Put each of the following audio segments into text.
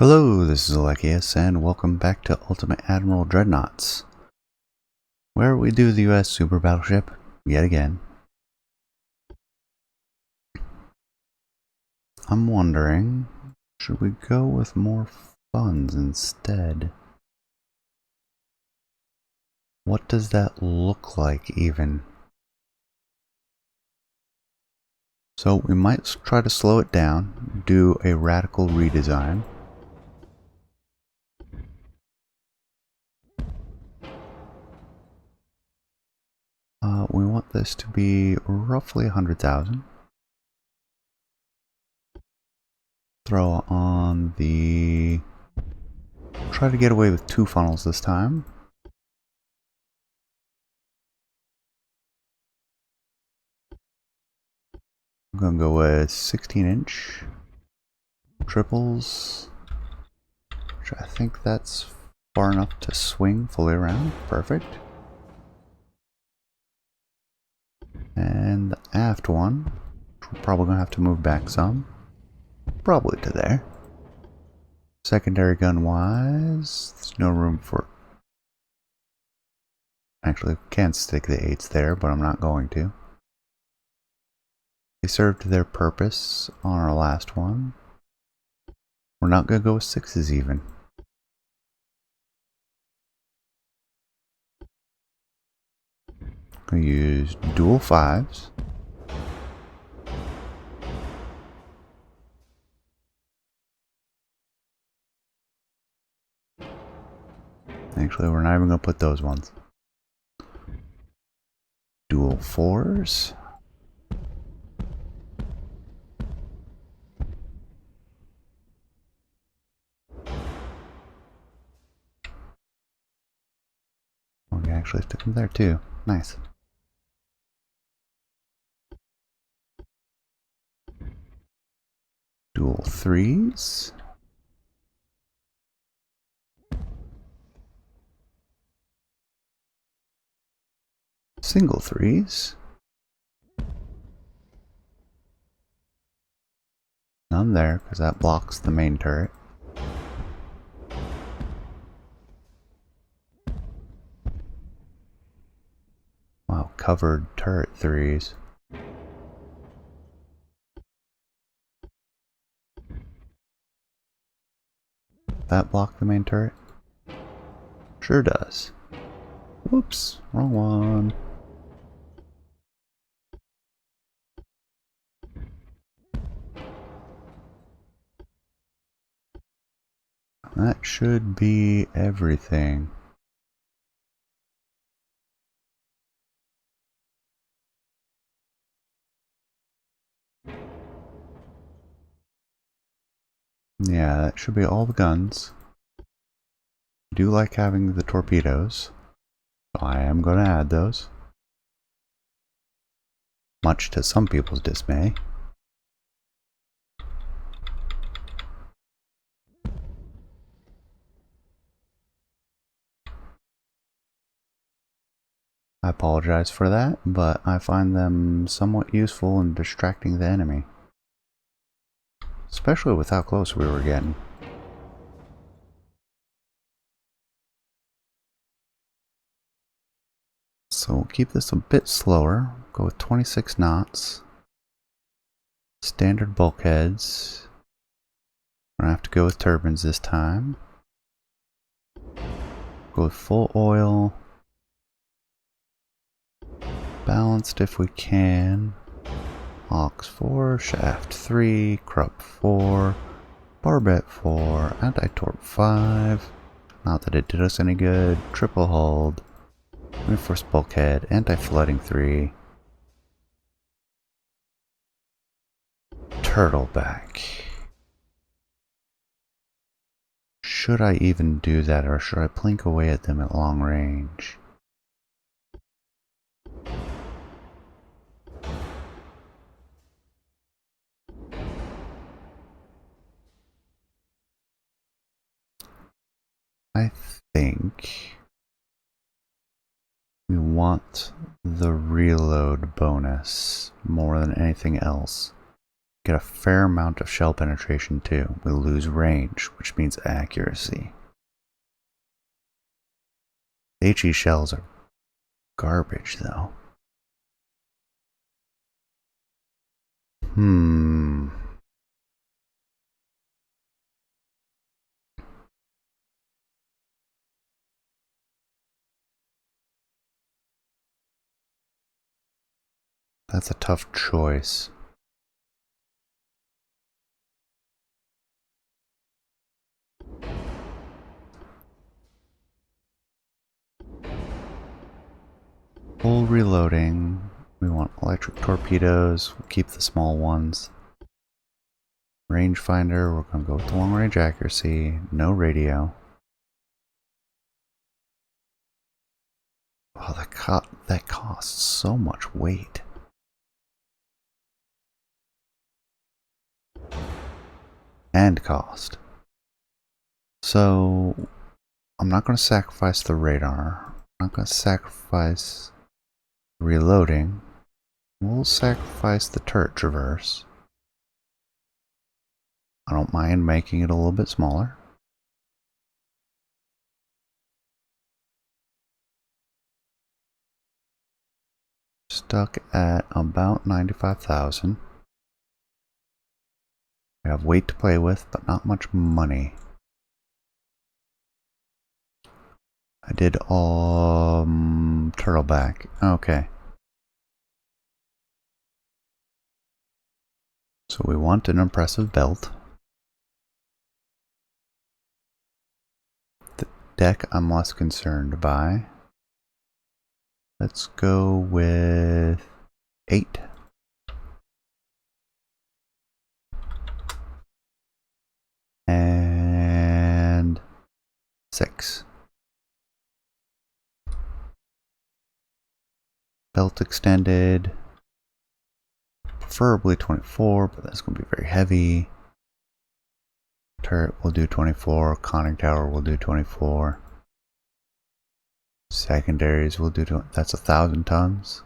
Hello, this is Alekius, and welcome back to Ultimate Admiral Dreadnoughts, where we do the US super battleship yet again. I'm wondering, should we go with more funds instead? What does that look like even? So we might try to slow it down, do a radical redesign. We want this to be roughly 100,000. Throw on the... Try to get away with 2 funnels this time. I'm gonna go with 16-inch triples, which I think that's far enough to swing fully around. Perfect. And the aft one, which we're probably gonna have to move back some, probably to there. Secondary gun wise, there's no room for... Actually, can stick the 8s there, but I'm not going to. They served their purpose on our last one. We're not gonna go with 6s even. I'm gonna use dual 5s. Actually, we're not even gonna put those ones. Dual 4s. We actually stick them there too. Nice. Dual 3s. Single 3s. None there, because that blocks the main turret. Wow, covered turret 3s. That block the main turret? Sure does. Whoops, wrong one. That should be everything. Yeah, that should be all the guns. I do like having the torpedoes, so I am going to add those. Much to some people's dismay. I apologize for that, but I find them somewhat useful in distracting the enemy. Especially with how close we were getting. So we'll keep this a bit slower. Go with 26 knots. Standard bulkheads. We're gonna have to go with turbines this time. Go with full oil. Balanced if we can. Aux 4, shaft 3, Krupp 4, barbette 4, anti-torp 5. Not that it did us any good. Triple hulled. Reinforced bulkhead, anti-flooding 3. Turtleback. Should I even do that, or should I plink away at them at long range? I think we want the reload bonus more than anything else. get a fair amount of shell penetration too. We lose range, which means accuracy. HE shells are garbage though. That's a tough choice. Full reloading. We want electric torpedoes. We'll keep the small ones. Rangefinder, we're going to go with the long range accuracy. No radio. Oh, that costs so much weight. And cost. So, I'm not going to sacrifice the radar. I'm not going to sacrifice reloading. We'll sacrifice the turret traverse. I don't mind making it a little bit smaller. Stuck at about 95,000. We have weight to play with, but not much money. I did turtleback. Okay. So we want an impressive belt. The deck I'm less concerned by. Let's go with 8. And 6. Belt extended. Preferably 24, but that's going to be very heavy. Turret will do 24. Conning tower will do 24. Secondaries will do 20. That's 1,000 tons.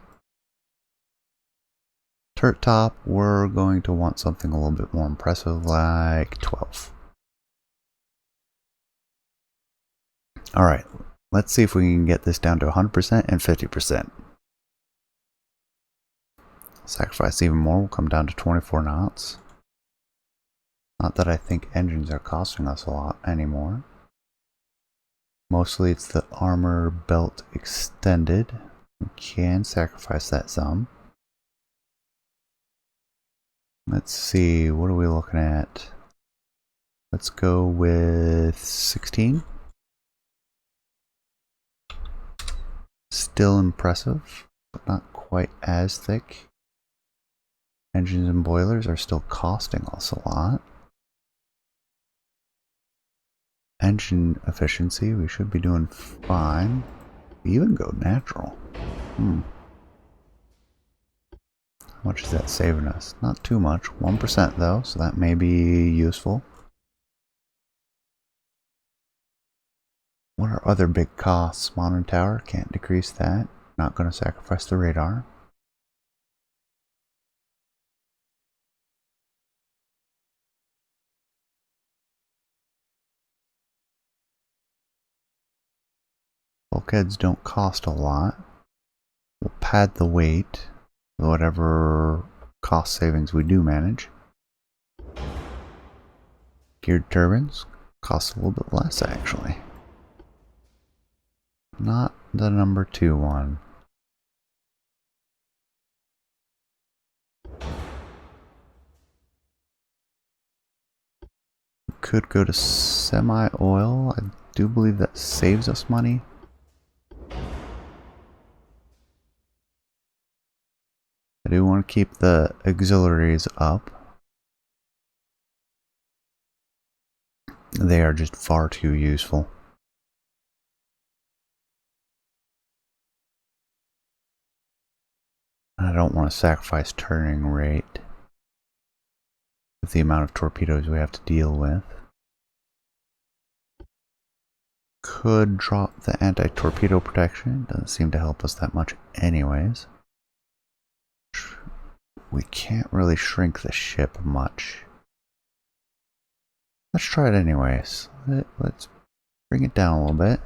Turret top, we're going to want something a little bit more impressive, like 12. Alright, let's see if we can get this down to 100% and 50%. Sacrifice even more, will come down to 24 knots. Not that I think engines are costing us a lot anymore. Mostly it's the armor belt extended. We can sacrifice that some. Let's see, what are we looking at? Let's go with 16. Still impressive, but not quite as thick. Engines and boilers are still costing us a lot. Engine efficiency, we should be doing fine. We even go natural. How much is that saving us? Not too much. 1% though, so that may be useful. What are other big costs? Modern tower, can't decrease that. Not going to sacrifice the radar. Bulkheads don't cost a lot. We'll pad the weight with whatever cost savings we do manage. Geared turbines cost a little bit less actually. Not the number 2 one. We could go to semi-oil. I do believe that saves us money. I do want to keep the auxiliaries up. They are just far too useful. I don't want to sacrifice turning rate with the amount of torpedoes we have to deal with. Could drop the anti-torpedo protection. Doesn't seem to help us that much anyways. we can't really shrink the ship much. Let's try it anyways. Let's bring it down a little bit.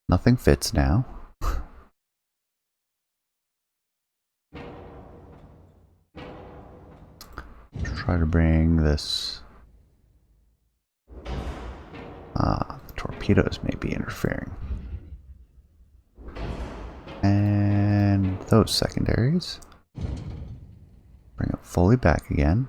Nothing fits now. Let's try to bring this. The torpedoes may be interfering. And those secondaries. Bring it fully back again.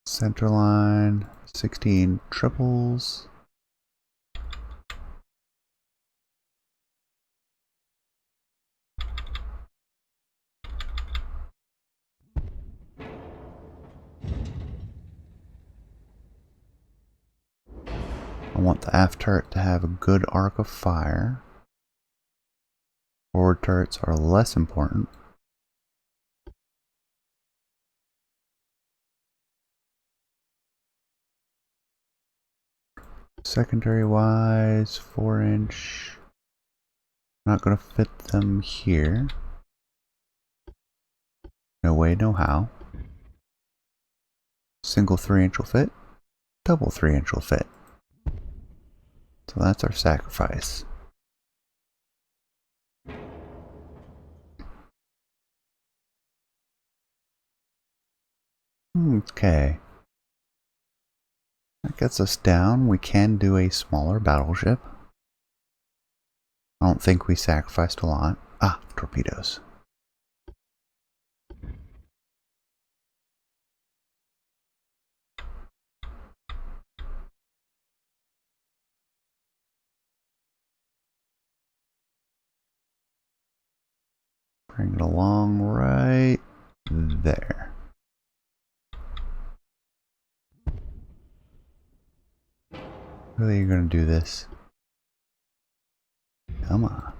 Center line, 16 triples. I want the aft turret to have a good arc of fire. Forward turrets are less important. Secondary wise, 4-inch. Not going to fit them here. No way, no how. Single 3-inch will fit. Double 3-inch will fit. So that's our sacrifice. Okay. That gets us down. We can do a smaller battleship. I don't think we sacrificed a lot. Ah, torpedoes. Bring it along right there. Really, you're going to do this? Come on.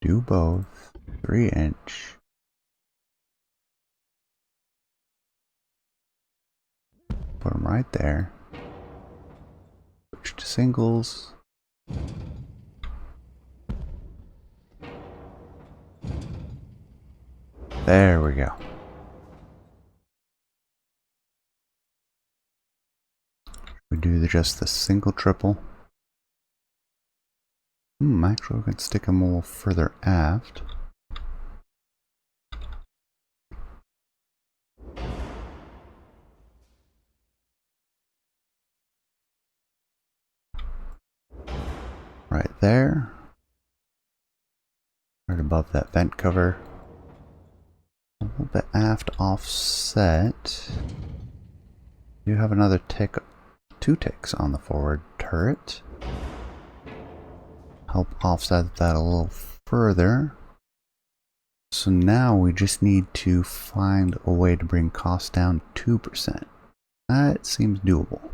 Do both. 3-inch. Put them right there. Switch to singles. There we go. We do just the single triple. Actually, we can stick them a little further aft. Right there. Right above that vent cover. A little bit aft offset. You have another tick, 2 ticks on the forward turret. Help offset that a little further. So now we just need to find a way to bring costs down 2%. That seems doable.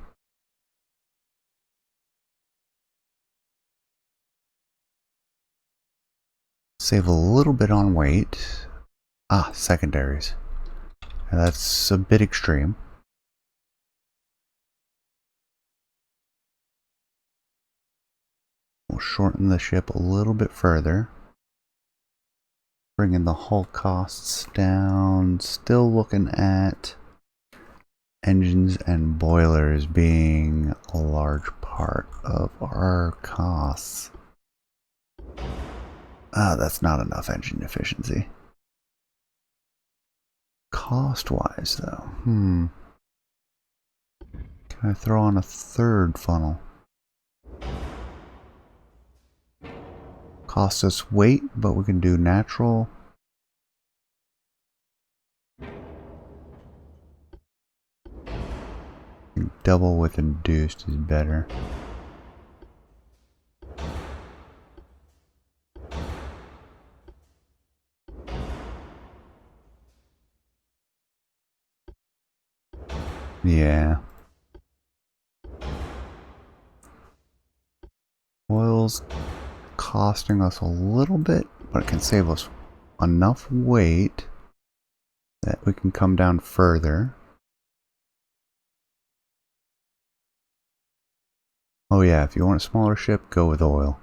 Save a little bit on weight. Ah, secondaries. That's a bit extreme. We'll shorten the ship a little bit further. Bringing the hull costs down. Still looking at engines and boilers being a large part of our costs. Ah, that's not enough engine efficiency. Cost-wise, though, Can I throw on a third funnel? Costs us weight, but we can do natural. Double with induced is better. Yeah. Oil's costing us a little bit, but it can save us enough weight that we can come down further. Oh yeah, if you want a smaller ship, go with oil.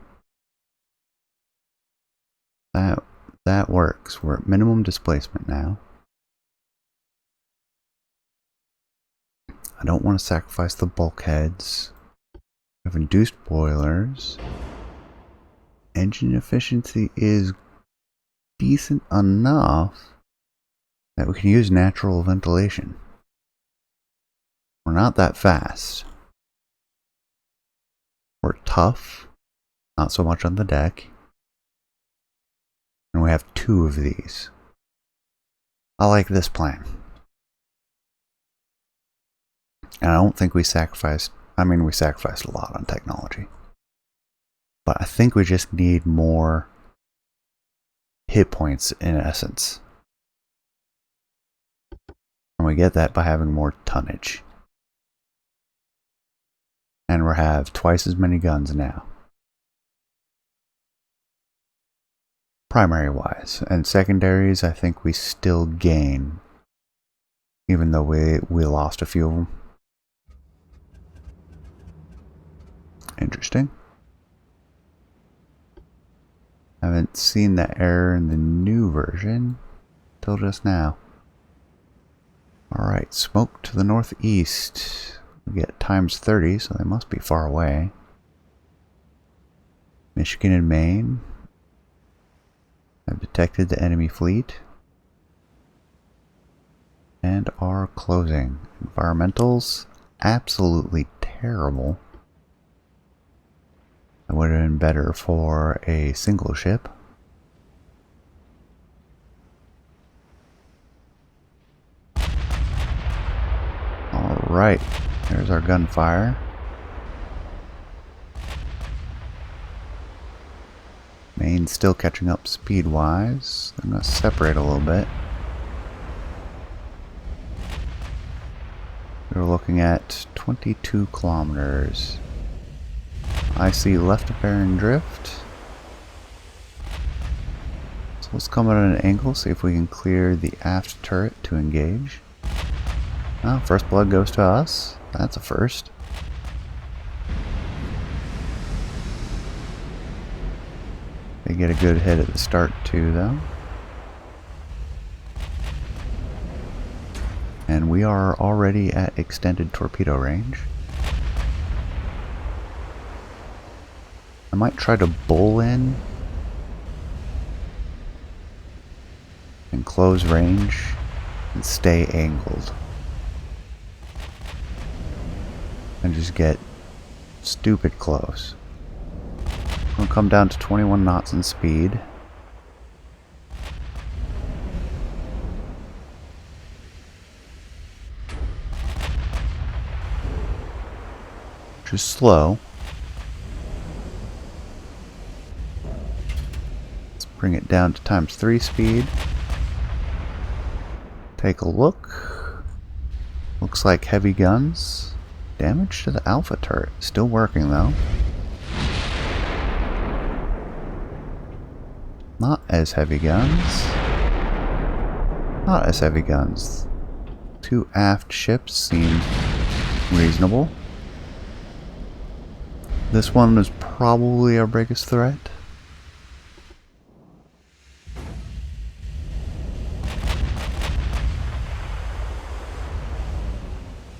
That works. We're at minimum displacement now. I don't want to sacrifice the bulkheads. We have induced boilers. Engine efficiency is decent enough that we can use natural ventilation. We're not that fast. We're tough, not so much on the deck. And we have 2 of these. I like this plan. And I don't think we sacrificed, we sacrificed a lot on technology. But I think we just need more hit points in essence. And we get that by having more tonnage. And we have twice as many guns now. Primary wise. And secondaries, I think we still gain. Even though we lost a few of them. Interesting. I haven't seen that error in the new version till just now. Alright, smoke to the northeast. We get times 30, so they must be far away. Michigan and Maine. I've detected the enemy fleet. And are closing. Environmentals, absolutely terrible. That would have been better for a single ship. Alright, there's our gunfire. Maine's still catching up speed-wise. I'm going to separate a little bit. We're looking at 22 kilometers. I see left bearing drift. So let's come at an angle, see if we can clear the aft turret to engage. Oh, first blood goes to us. That's a first. They get a good hit at the start too, though. And we are already at extended torpedo range. I might try to bull in and close range and stay angled. And just get stupid close. We'll come down to 21 knots in speed. Which is slow. Let's bring it down to times 3 speed. Take a look. Looks like heavy guns. Damage to the alpha turret. Still working though. Not as heavy guns. Not as heavy guns. 2 aft ships seem reasonable. This one is probably our biggest threat.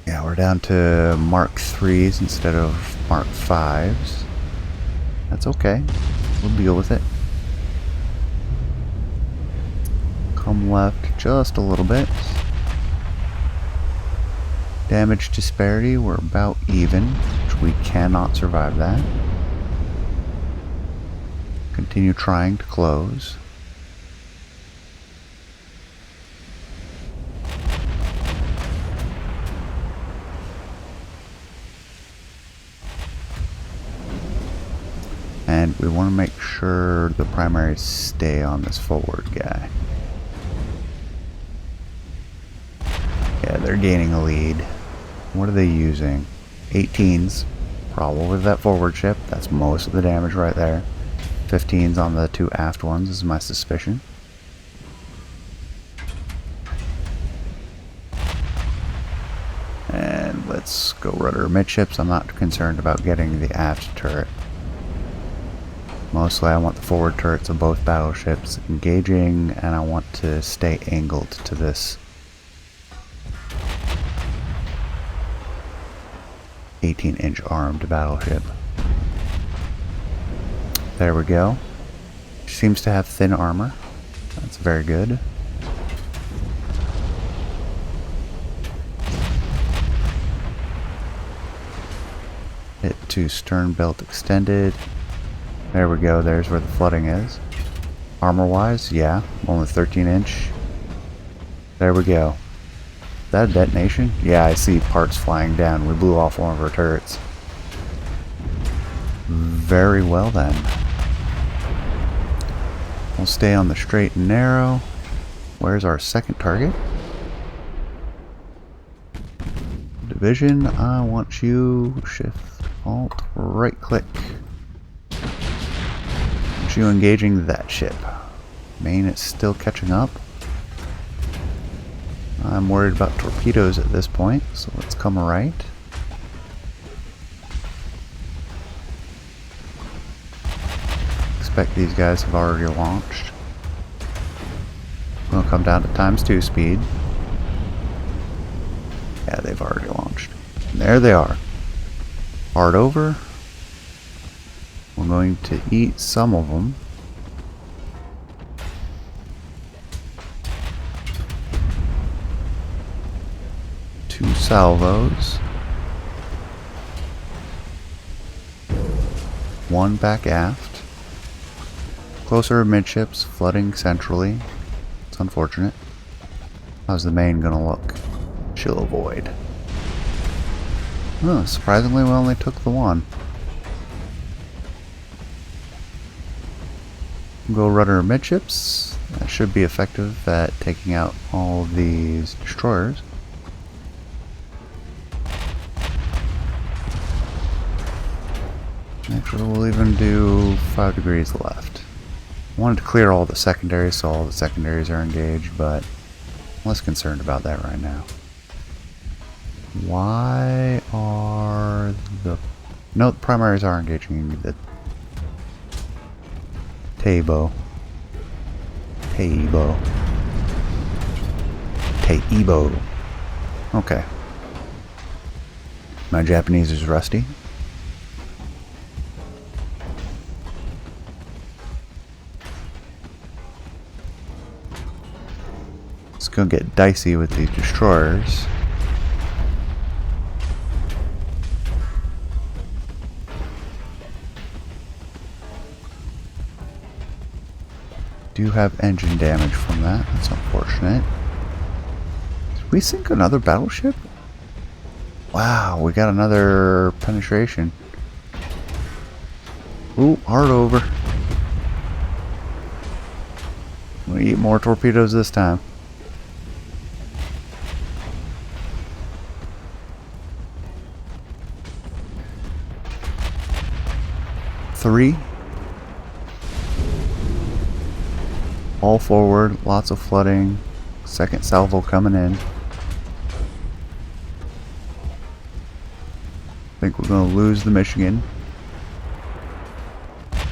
Yeah, we're down to Mark 3s instead of Mark 5s. That's okay. We'll deal with it. Come left just a little bit. Damage disparity, we're about even, which we cannot survive that. Continue trying to close. And we want to make sure the primaries stay on this forward guy. Yeah, they're gaining a lead. What are they using? 18s. Probably that forward ship. That's most of the damage right there. 15s on the 2 aft ones is my suspicion. rudder amidships. I'm not concerned about getting the aft turret. Mostly I want the forward turrets of both battleships engaging, and I want to stay angled to this 18-inch armed battleship. There we go. She seems to have thin armor. That's very good. Hit to stern belt extended. There we go. There's where the flooding is. Armor-wise, yeah. Only 13-inch. There we go. Is that a detonation? Yeah, I see parts flying down. We blew off one of our turrets. Very well then. We'll stay on the straight and narrow. Where's our second target? Division, I want you shift, alt, right click. I want you engaging that ship. Main is still catching up. I'm worried about torpedoes at this point, so let's come right. Expect these guys have already launched. We'll come down to ×2 speed. Yeah, they've already launched. And there they are. Hard over. We're going to eat some of them. Two salvos. One back aft. Closer midships, flooding centrally. It's unfortunate. How's the main gonna look? She'll avoid. Oh, surprisingly we only took the one. Go rudder midships. That should be effective at taking out all of these destroyers. Actually, we'll even do 5 degrees left. I wanted to clear all the secondaries so all the secondaries are engaged, but I'm less concerned about that right now. Why are the... No, the primaries are engaging the Teibo. Okay. My Japanese is rusty. It's gonna get dicey with these destroyers. Do have engine damage from that. That's unfortunate. Did we sink another battleship? Wow, we got another penetration. Ooh, hard over. I'm gonna eat more torpedoes this time. Three. All forward, lots of flooding. Second salvo coming in. I think we're going to lose the Michigan.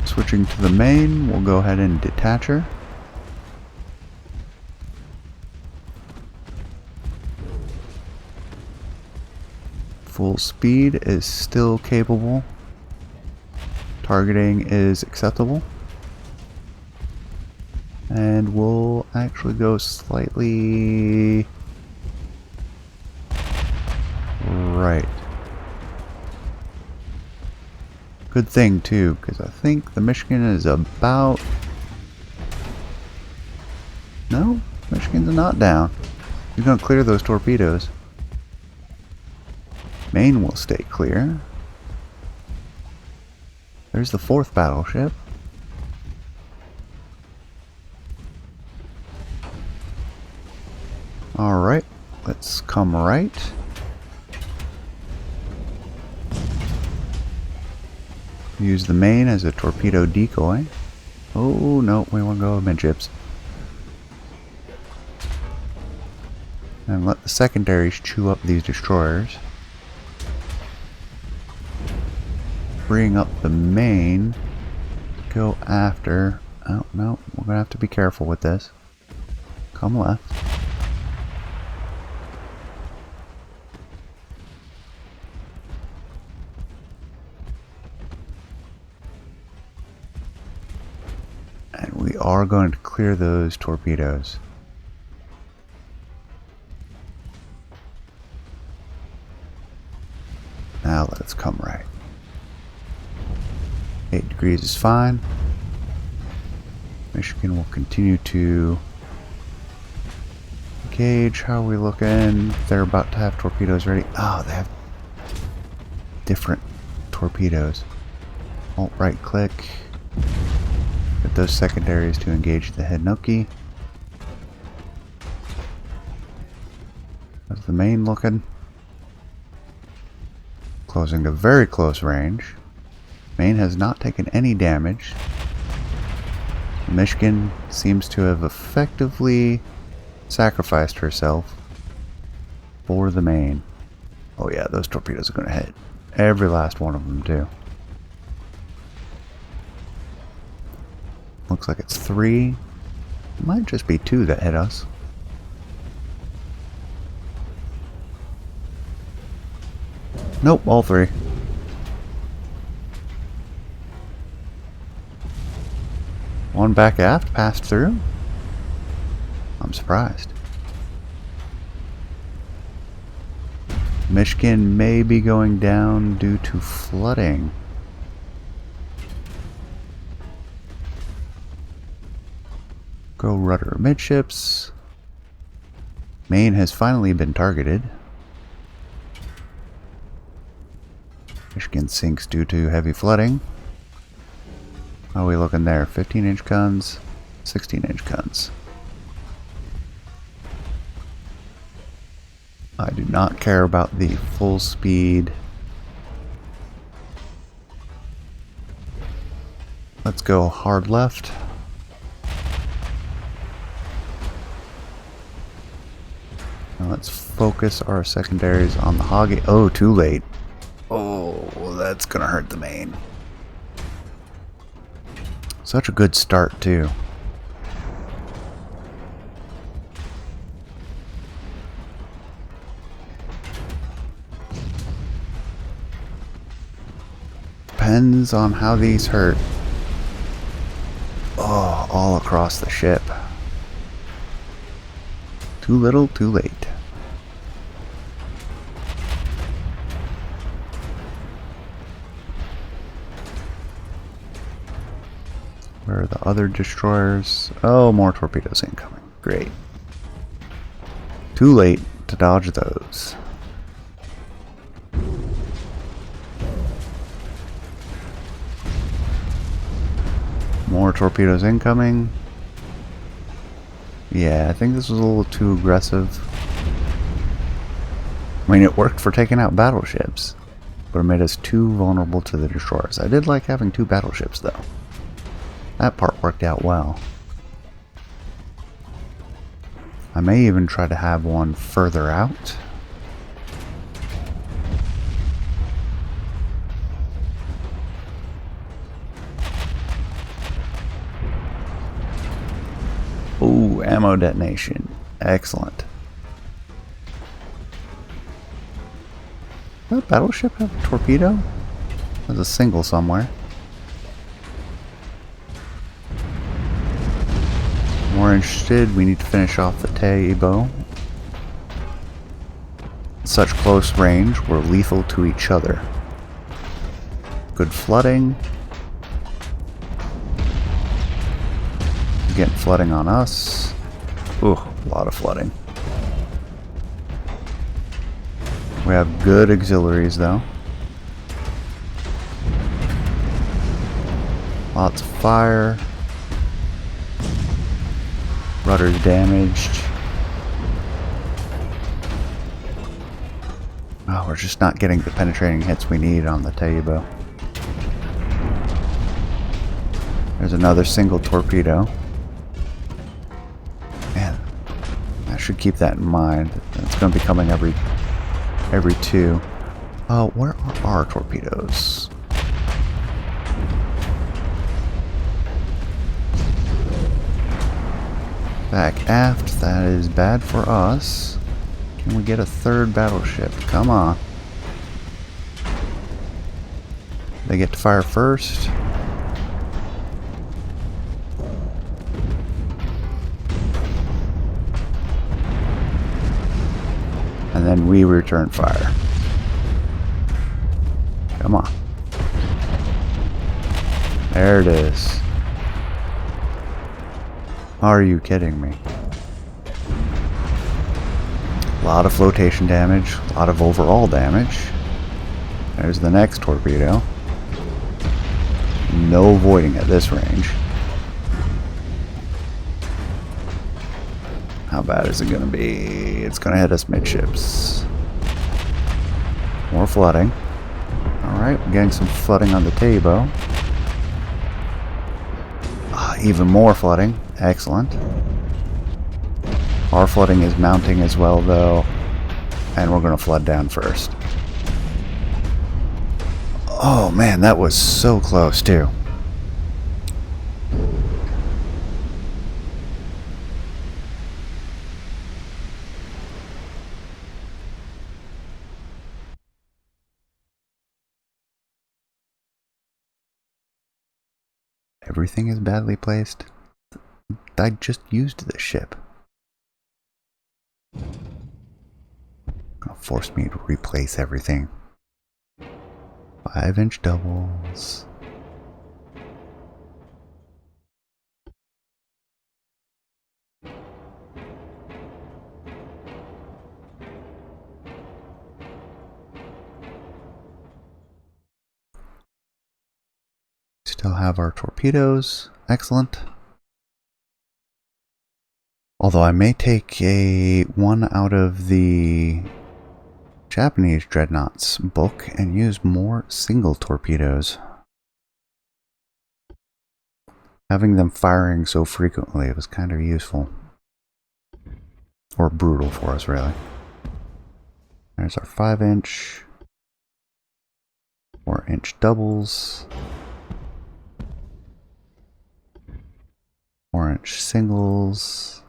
Switching to the main, we'll go ahead and detach her. Full speed is still capable. Targeting is acceptable. And we'll actually go slightly right. Good thing too, because I think the Michigan is about... No, Michigan's not down. He's gonna clear those torpedoes. Main will stay clear. There's the fourth battleship. Alright, let's come right. Use the main as a torpedo decoy. Oh no, we want to go midships. And let the secondaries chew up these destroyers. bring up the main to go after. Oh no, we're gonna have to be careful with this. Come left. And we are going to clear those torpedoes. Now let's come right. 8 degrees is fine. Michigan will continue to engage. How are we looking? They're about to have torpedoes ready. Oh, they have different torpedoes. Alt right click. Get those secondaries to engage the Hednoki. How's the main looking? Closing to very close range. Maine has not taken any damage. Michigan seems to have effectively sacrificed herself for the Maine. Oh yeah, those torpedoes are going to hit. Every last one of them too. Looks like it's 3. It might just be 2 that hit us. Nope, all 3. One back aft passed through. I'm surprised. Michigan may be going down due to flooding. Go rudder midships. Maine has finally been targeted. Michigan sinks due to heavy flooding. How are we looking there? 15-inch guns, 16-inch guns. I do not care about the full speed. Let's go hard left. Now let's focus our secondaries on the Hoggy. Oh, too late. Oh, that's gonna hurt the Maine. Such a good start, too. Depends on how these hurt. Oh, all across the ship. Too little, too late. Where are the other destroyers? Oh, more torpedoes incoming. Great. Too late to dodge those. More torpedoes incoming. Yeah, I think this was a little too aggressive. I mean, it worked for taking out battleships, but it made us too vulnerable to the destroyers. I did like having 2 battleships, though. That part worked out well. I may even try to have one further out. Ooh, ammo detonation. Excellent. Does that battleship have a torpedo? There's a single somewhere. More interested, we need to finish off the Teibo. Such close range, we're lethal to each other. Good flooding. Getting flooding on us. Ooh, a lot of flooding. We have good auxiliaries though. Lots of fire. Rudder's damaged. Oh, we're just not getting the penetrating hits we need on the Teibo. There's another single torpedo. Man, I should keep that in mind. It's going to be coming every 2. Oh, where are our torpedoes? Back aft, that is bad for us. Can we get a third battleship? Come on. They get to fire first. And then we return fire. Come on. There it is. Are you kidding me? A lot of flotation damage, a lot of overall damage. There's the next torpedo. No avoiding at this range. How bad is it going to be? It's going to hit us midships. More flooding. Alright, we're getting some flooding on the Tabo. Even more flooding. Excellent. Our flooding is mounting as well, though. And we're going to flood down first. Oh man, that was so close, too. Everything is badly placed. I just used this ship. Gonna force me to replace everything. 5-inch doubles. Still have our torpedoes. Excellent. Although I may take one out of the Japanese Dreadnoughts book and use more single torpedoes. Having them firing so frequently was kind of useful. Or brutal for us, really. There's our 5-inch. 4-inch doubles. 4-inch singles.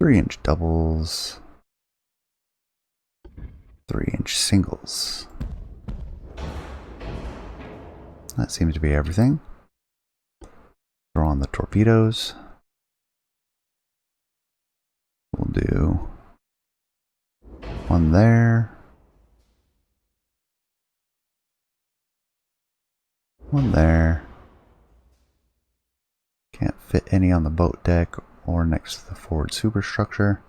3-inch doubles. 3-inch singles. That seems to be everything. Throw on the torpedoes. We'll do one there. One there. Can't fit any on the boat deck or next to the forward superstructure.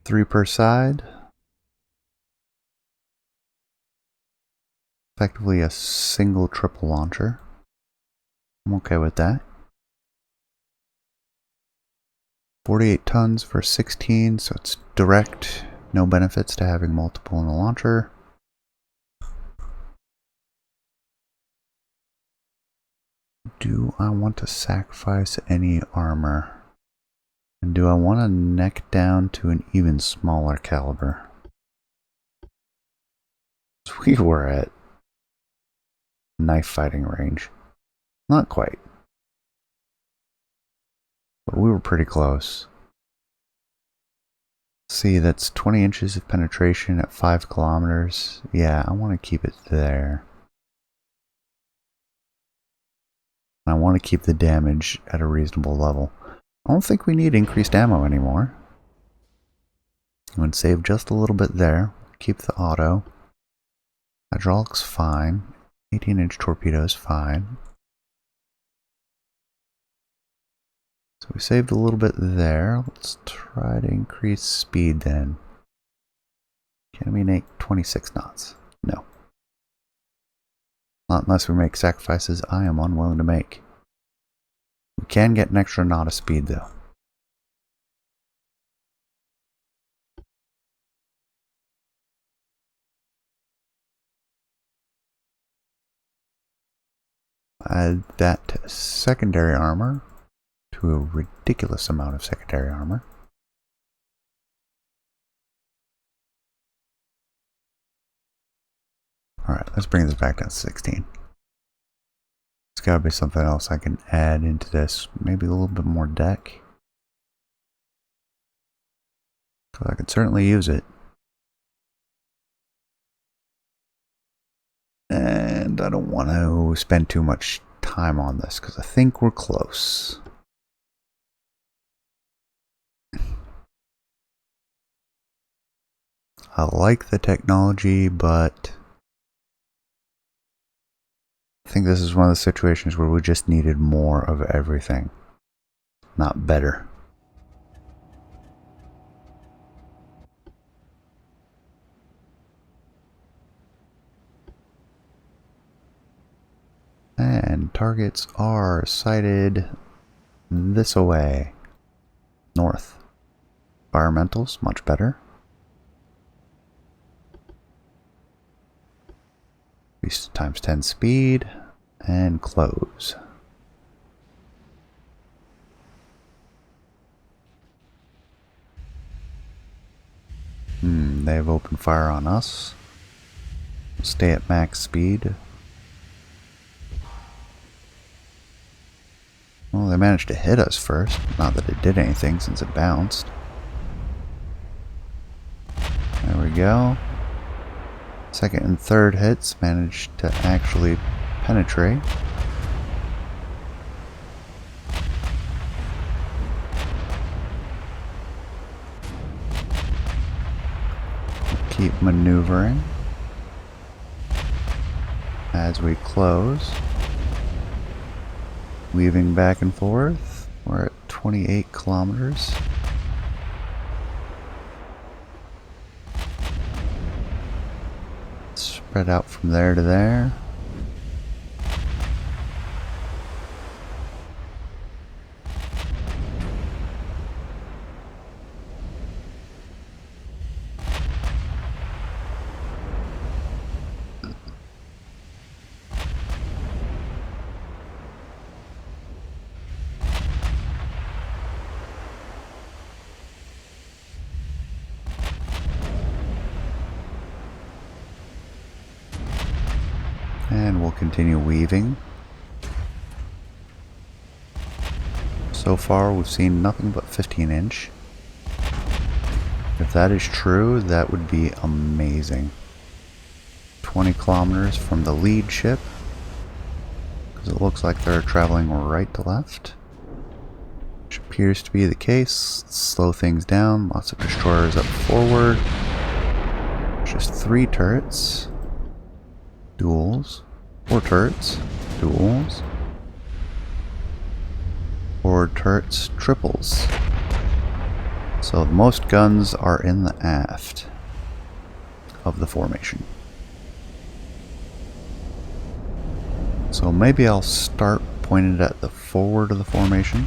3 per side. Effectively a single triple launcher. I'm okay with that. 48 tons for 16, so it's direct. No benefits to having multiple in the launcher. Do I want to sacrifice any armor? And do I want to neck down to an even smaller caliber? So we were at knife fighting range. Not quite. But we were pretty close. See, that's 20 inches of penetration at 5 kilometers. Yeah, I want to keep it there. I want to keep the damage at a reasonable level. I don't think we need increased ammo anymore. I'm going to save just a little bit there. Keep the auto. Hydraulics fine. 18-inch torpedoes fine. So we saved a little bit there. Let's try to increase speed then. Can we make 26 knots? No. Not unless we make sacrifices I am unwilling to make. We can get an extra knot of speed though. Add that to secondary armor, to a ridiculous amount of secondary armor. Alright, let's bring this back down to 16. Let's gotta be something else I can add into this. Maybe a little bit more deck. Because I could certainly use it. And I don't want to spend too much time on this because I think we're close. I like the technology, but I think this is one of the situations where we just needed more of everything, not better. And targets are sighted this away. North. Environmentals, much better. Increase times 10 speed and close. They have opened fire on us. Stay at max speed. Well, they managed to hit us first. Not that it did anything since it bounced. There we go. Second and third hits managed to actually penetrate. Keep maneuvering as we close. Weaving back and forth. We're at 28 kilometers. Spread out from there to there. And we'll continue weaving. So far we've seen nothing but 15-inch. If that is true, that would be amazing. 20 kilometers from the lead ship. Because it looks like they're traveling right to left. Which appears to be the case. Let's slow things down. Lots of destroyers up forward. Just 3 turrets. Duels. 4 turrets. Duels. 4 turrets. Triples. So most guns are in the aft of the formation. So maybe I'll start pointed at the forward of the formation.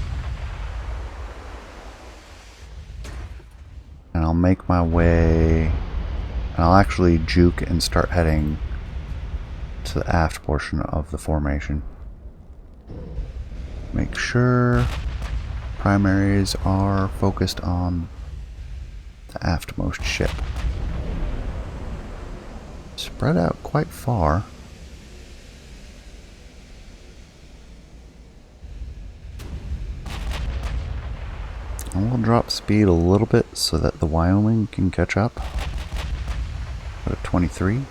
And I'll make my way, and I'll actually juke and start heading to the aft portion of the formation. Make sure primaries are focused on the aftmost ship. Spread out quite far. And we'll drop speed a little bit so that the Wyoming can catch up. At 23.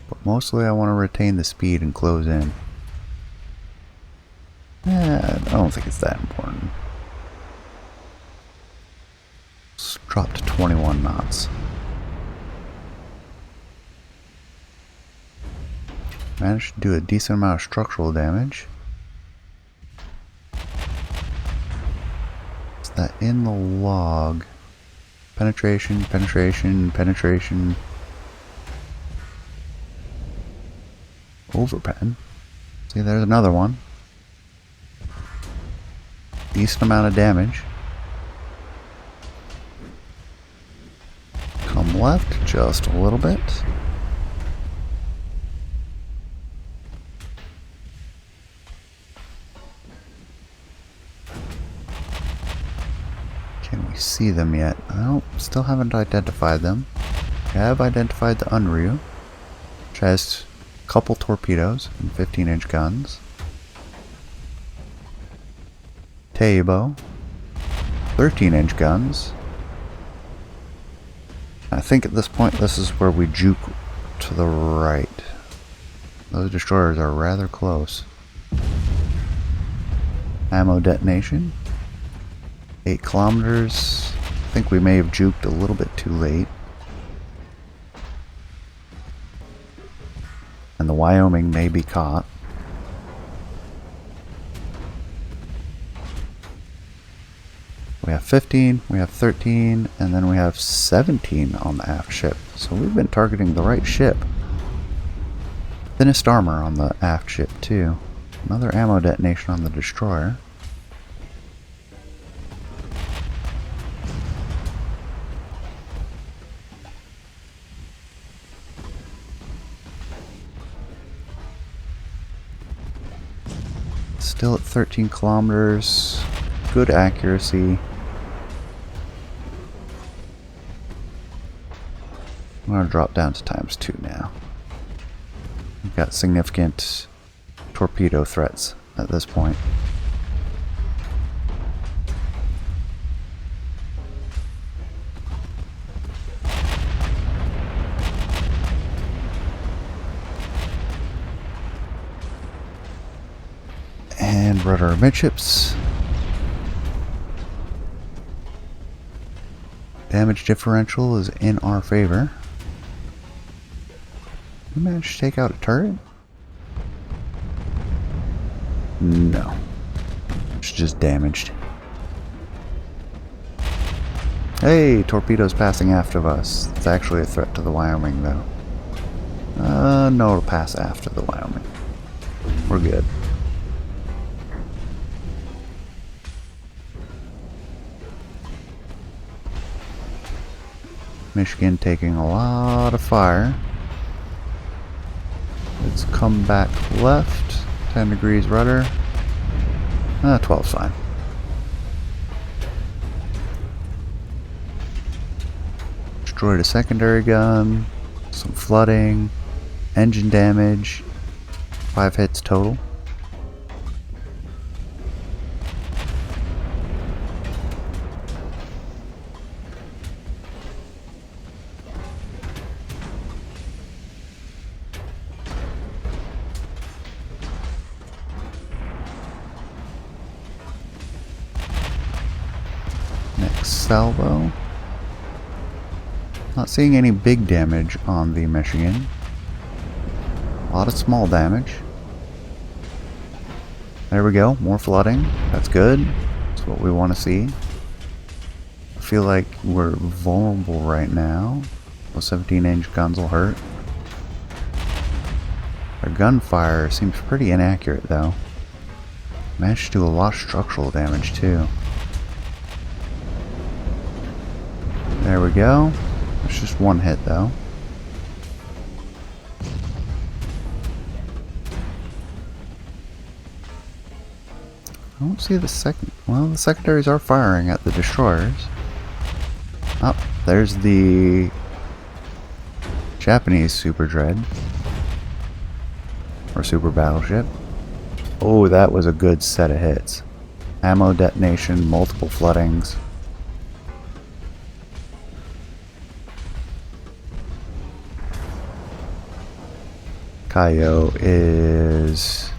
But mostly I want to retain the speed and close in. Yeah, I don't think it's that important. Let's drop to 21 knots. Managed to do a decent amount of structural damage. Is that in the log? Penetration, penetration, penetration. Overpen. See, there's another one. Decent amount of damage. Come left just a little bit. Can we see them yet? No, still haven't identified them. We have identified the Unryu, which has couple torpedoes and 15-inch guns. Tabo, 13-inch guns. I think at this point this is where we juke to the right. Those destroyers are rather close. Ammo detonation, 8 kilometers. I think we may have juked a little bit too late. And the Wyoming may be caught. We have 15, we have 13, and then we have 17 on the aft ship. So we've been targeting the right ship. Thinnest armor on the aft ship too. Another ammo detonation on the destroyer. Still at 13 kilometers. Good accuracy. I'm going to drop down to ×2 now. We've got significant torpedo threats at this point. And rudder amidships. Damage differential is in our favor. We managed to take out a turret? No. It's just damaged. Hey, torpedoes passing aft of us. It's actually a threat to the Wyoming, though. No, it'll pass after the Wyoming. We're good. Michigan taking a lot of fire. Let's come back left. 10 degrees rudder. 12's fine. Destroyed a secondary gun. Some flooding. Engine damage. 5 hits total. Salvo. Not seeing any big damage on the Michigan. A lot of small damage. There we go, more flooding. That's good. That's what we want to see. I feel like we're vulnerable right now. Those 17-inch guns will hurt. Our gunfire seems pretty inaccurate though. Managed to do a lot of structural damage too. There we go. It's just one hit though. I don't see the second. Well, the secondaries are firing at the destroyers. Oh, there's the Japanese super dread. Or super battleship. Oh, that was a good set of hits. Ammo detonation, multiple floodings. Kaio is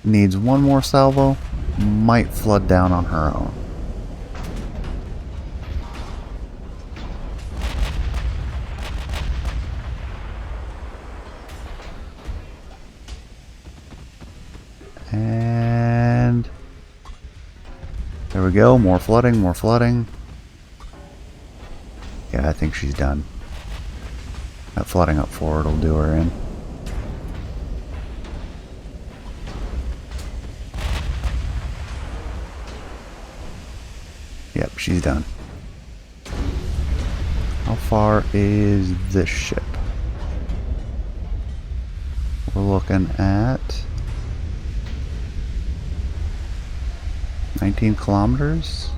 needs one more salvo, might flood down on her own. And there we go, more flooding, more flooding. Yeah, I think she's done. That flooding up forward will do her in. Yep, she's done. How far is this ship? We're looking at 19 kilometers.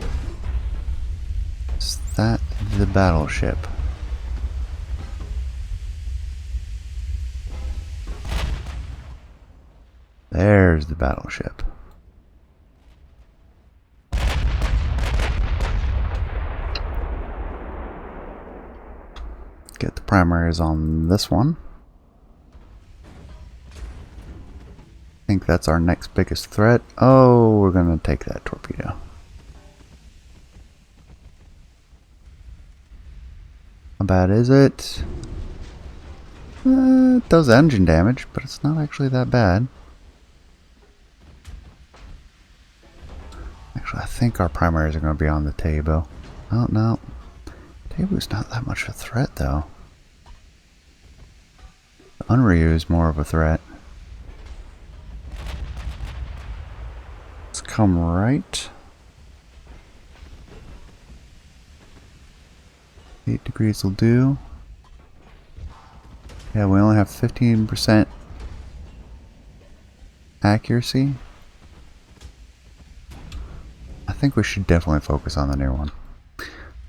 Is that the battleship? There's the battleship. Get the primaries on this one. I think that's our next biggest threat. Oh, we're gonna take that torpedo. How bad is it? It does engine damage, but it's not actually that bad. Actually, I think our primaries are going to be on the Tabo. Oh, no. Tabo's not that much of a threat, though. The Unryu is more of a threat. Let's come right. 8 degrees will do. Yeah, we only have 15% accuracy. I think we should definitely focus on the near one.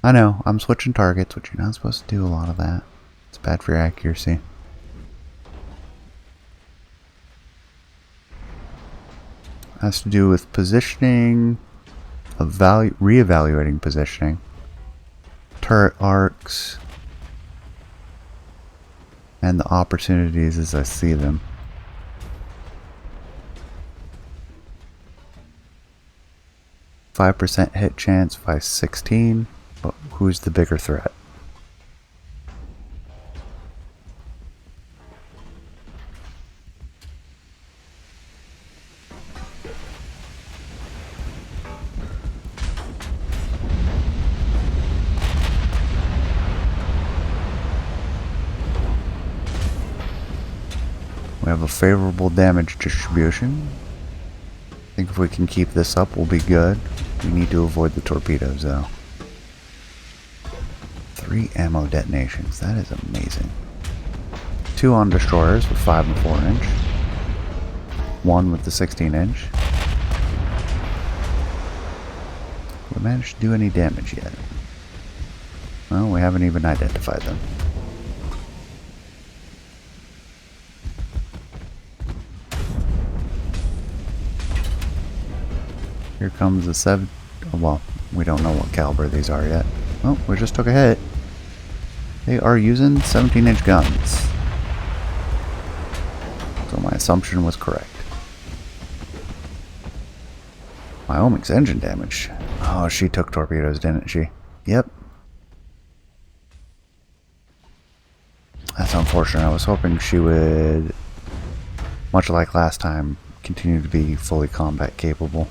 I know, I'm switching targets, but you're not supposed to do a lot of that. It's bad for your accuracy. Has to do with positioning, re-evaluating positioning, turret arcs, and the opportunities as I see them. %5 hit chance by 16, but who's the bigger threat? We have a favorable damage distribution. I think if we can keep this up, we'll be good. We need to avoid the torpedoes, though. 3 ammo detonations. That is amazing. 2 on destroyers with 5 and 4 inch. 1 with the 16 inch. We managed to do any damage yet? Well, we haven't even identified them. Here comes the 7. Well, we don't know what caliber these are yet. Oh, we just took a hit. They are using 17-inch guns. So my assumption was correct. Wyoming's engine damage. Oh, she took torpedoes, didn't she? Yep. That's unfortunate. I was hoping she would, much like last time, continue to be fully combat capable.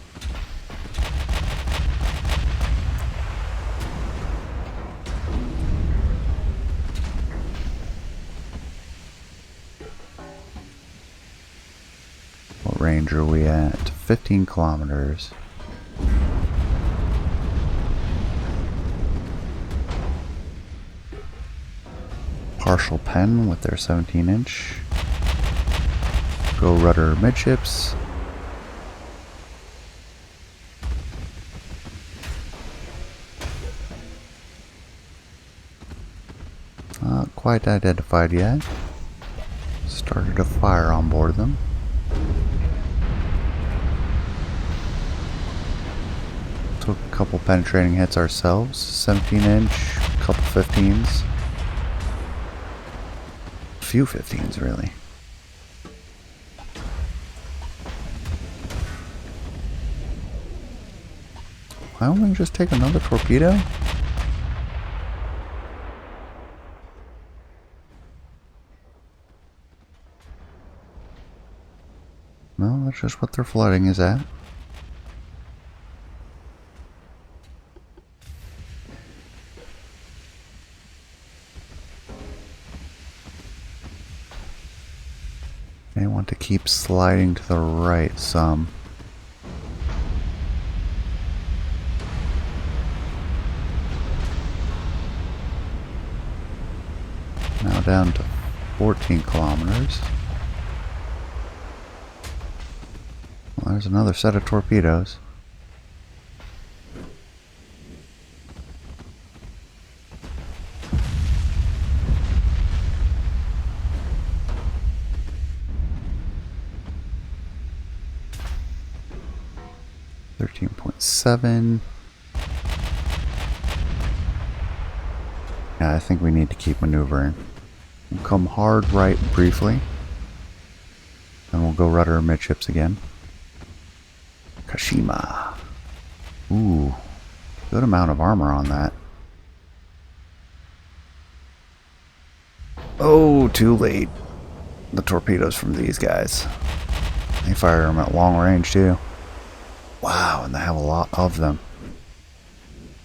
What range are we at? 15 kilometers. Partial pen with their 17-inch. Go rudder midships. Not quite identified yet. Started a fire on board them. Took a couple penetrating hits ourselves. 17-inch, couple 15s. A few 15s, really. Why don't we just take another torpedo? No, that's just what their flooding is at. May want to keep sliding to the right some. Now down to 14 kilometers. Well, there's another set of torpedoes. 7. Yeah, I think we need to keep maneuvering. We'll come hard right briefly. Then we'll go rudder midships again. Kashima. Ooh, good amount of armor on that. Oh, too late. The torpedoes from these guys. They fire them at long range too. Wow, and they have a lot of them.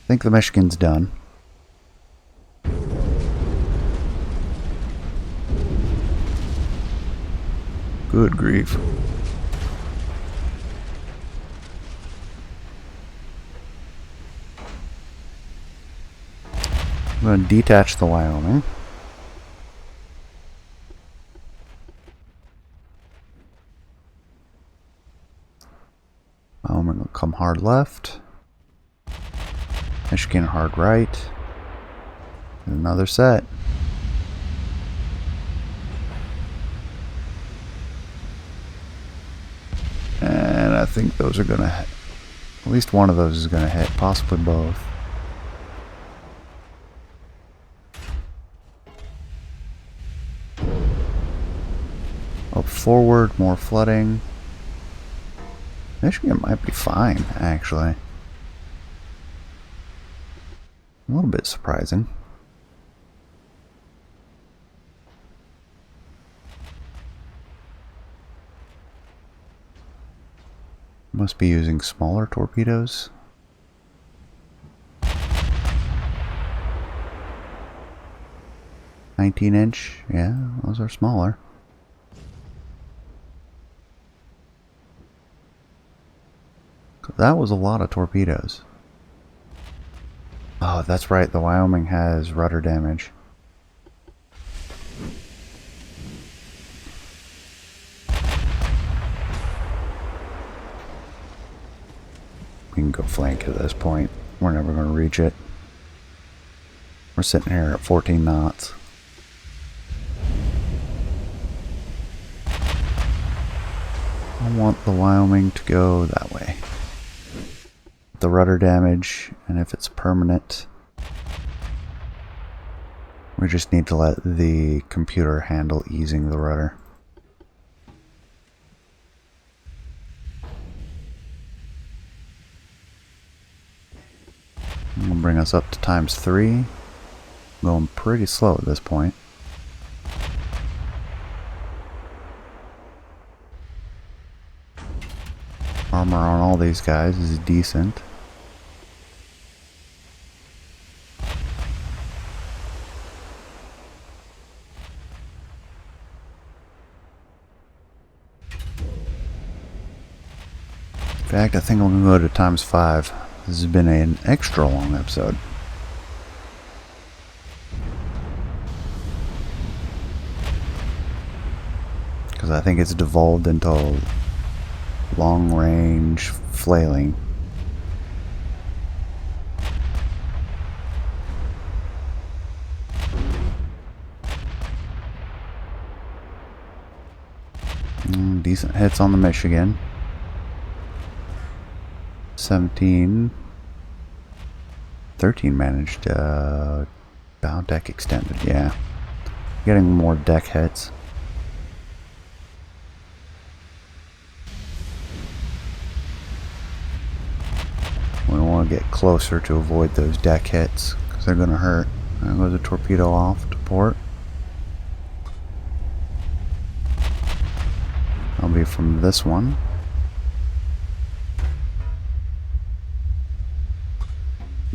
I think the Michigan's done. Good grief. I'm going to detach the Wyoming. Wyoming will come hard left. Michigan hard right. Another set. And I think those are going to hit. At least one of those is going to hit, possibly both. Up forward, more flooding. Michigan might be fine, actually. A little bit surprising. Must be using smaller torpedoes. "19" yeah, those are smaller. That was a lot of torpedoes. Oh, that's right, the Wyoming has rudder damage. We can go flank at this point. We're never going to reach it. We're sitting here at 14 knots. I want the Wyoming to go that way. The rudder damage, and if it's permanent, we just need to let the computer handle easing the rudder. It'll bring us up to ×3. Going pretty slow at this point. Armor on all these guys is decent. In fact, I think I'm going to go to ×5. This has been an extra long episode. Because I think it's devolved into long range flailing. Decent hits on the Michigan. 17. 13 managed bow deck extended, yeah. Getting more deck hits. We want to get closer to avoid those deck hits because they're going to hurt. There goes a torpedo off to port. That'll be from this one.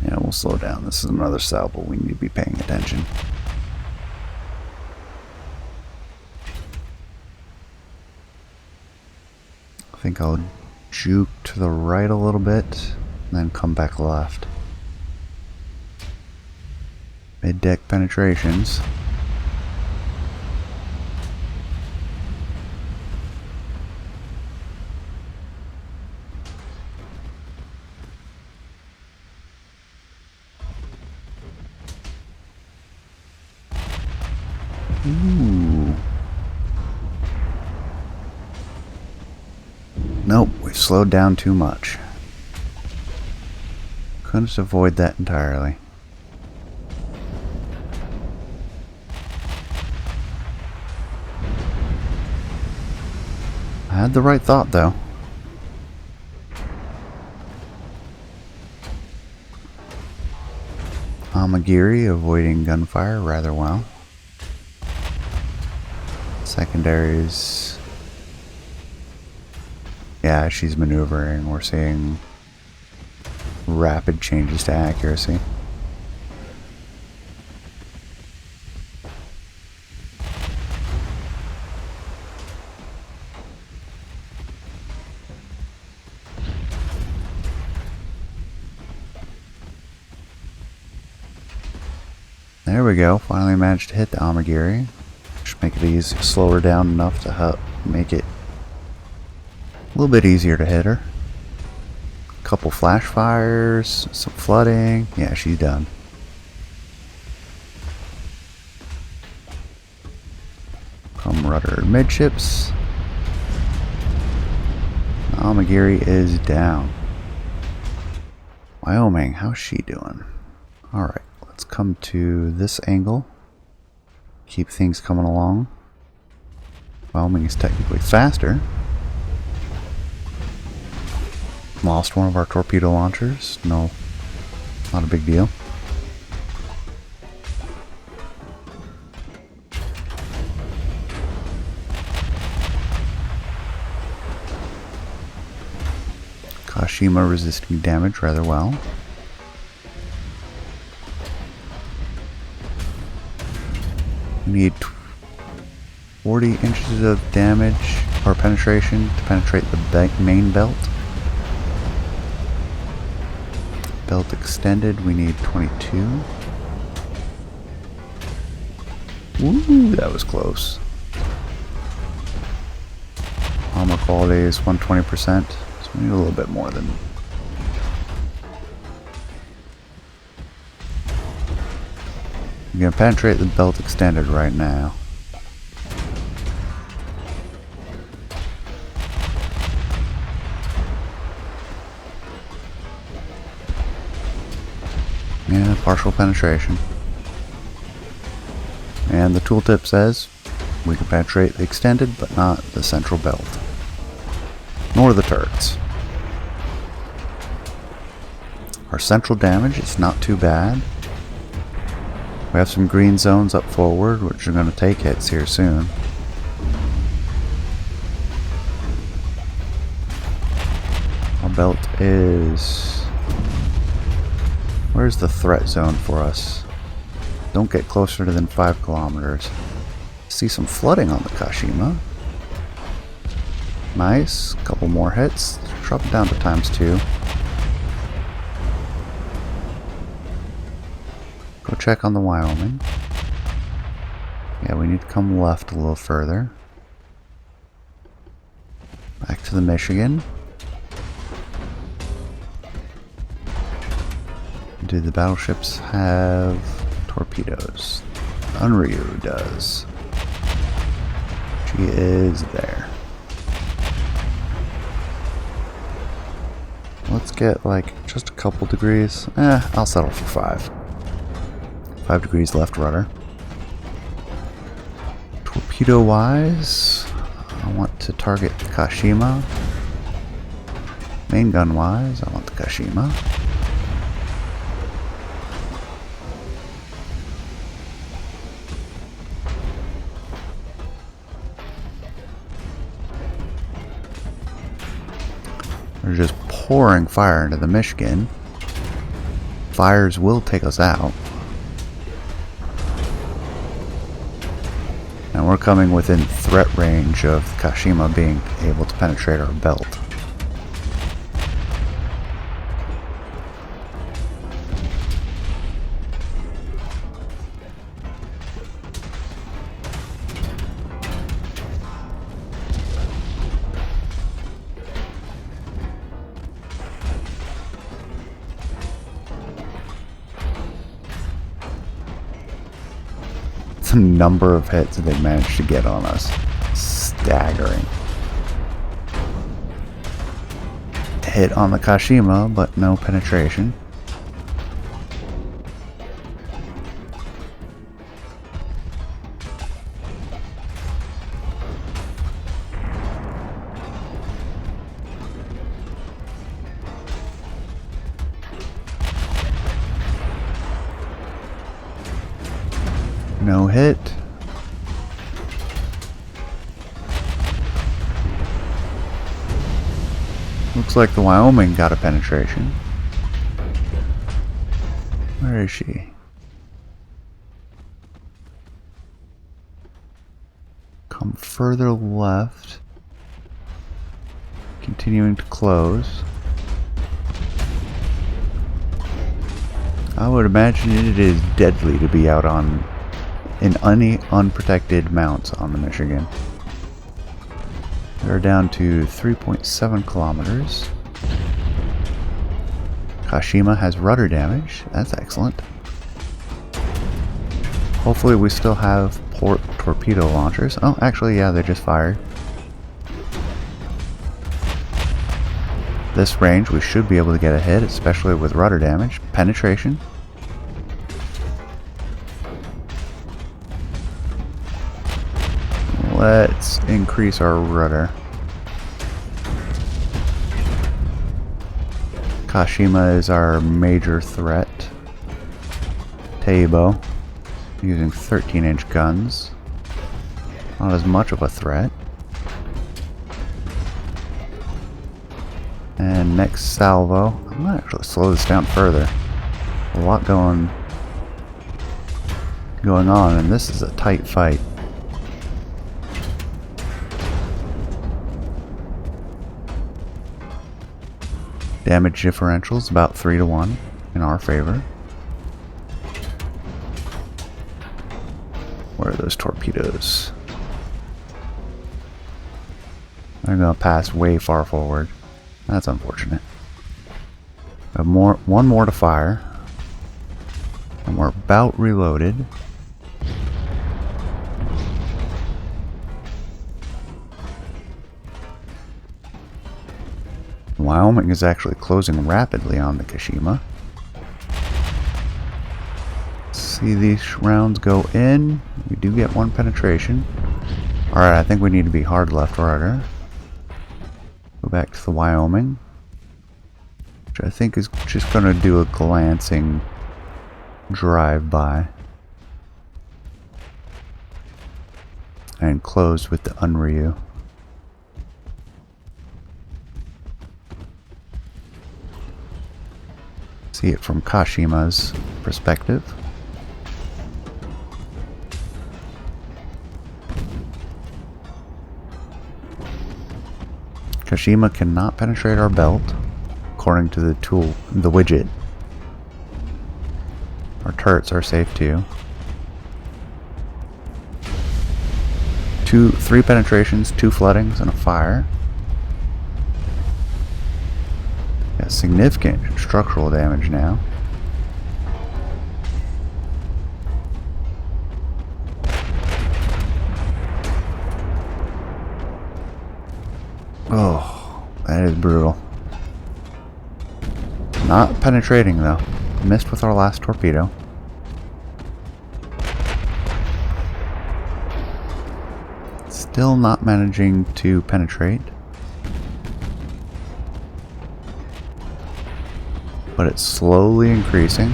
Yeah, we'll slow down. This is another salvo. We need to be paying attention. I think I'll juke to the right a little bit and then come back left. Mid-deck penetrations. Ooh. Nope, we've slowed down too much. Couldn't avoid that entirely. I had the right thought though. Amagiri avoiding gunfire rather well. Secondaries. Yeah, she's maneuvering. We're seeing rapid changes to accuracy. There we go. Finally managed to hit the Amagiri. Just make it easy, slow her down enough to make it a little bit easier to hit her. Couple flash fires, some flooding. Yeah, she's done. Come rudder midships. Amagiri is down. Wyoming, how's she doing? Alright, let's come to this angle. Keep things coming along. Wyoming is technically faster. Lost one of our torpedo launchers. No, not a big deal. Kashima resisting damage rather well. We need 40 inches of damage or penetration to penetrate the main belt. Belt extended, we need 22. Ooh, that was close. Armor quality is 120%, so we need a little bit more than. I'm gonna penetrate the belt extended right now. Yeah, partial penetration. And the tooltip says we can penetrate the extended, but not the central belt. Nor the turrets. Our central damage is not too bad. We have some green zones up forward, which are going to take hits here soon. Our belt is... Where's the threat zone for us? Don't get closer than 5 kilometers. See some flooding on the Kashima. Nice. Couple more hits. Drop it down to ×2. Go check on the Wyoming. Yeah, we need to come left a little further. Back to the Michigan. Do the battleships have torpedoes? Unryu does. She is there. Let's get like just a couple degrees. I'll settle for 5. 5 degrees left rudder. Torpedo wise, I want to target the Kashima. Main gun wise, I want the Kashima. They're just pouring fire into the Michigan. Fires will take us out. And we're coming within threat range of Kashima being able to penetrate our belt. The number of hits that they managed to get on us. Staggering. Hit on the Kashima, but no penetration. No hit. Looks like the Wyoming got a penetration. Where is she? Come further left. Continuing to close. I would imagine it is deadly to be out on in any unprotected mounts on the Michigan. They're down to 3.7 kilometers. Kashima has rudder damage. That's excellent. Hopefully we still have port torpedo launchers. Oh, actually, yeah, they just fired. This range, we should be able to get a hit, especially with rudder damage. Penetration. Let's increase our rudder. Kashima is our major threat. Teibo, using 13-inch guns. Not as much of a threat. And next salvo. I'm gonna actually slow this down further. A lot going on, and this is a tight fight. Damage differential is about 3 to 1 in our favor. Where are those torpedoes? They're gonna pass way far forward. That's unfortunate. One more to fire. And we're about reloaded. Wyoming is actually closing rapidly on the Kashima. See these rounds go in. We do get one penetration. Alright, I think we need to be hard left rudder. Go back to the Wyoming, which I think is just going to do a glancing drive-by. And close with the Unryu. See it from Kashima's perspective. Kashima cannot penetrate our belt, according to the widget. Our turrets are safe too. 3 penetrations, 2 floodings, and a fire. Got significant structural damage now. Oh, that is brutal. Not penetrating though. Missed with our last torpedo. Still not managing to penetrate. But it's slowly increasing.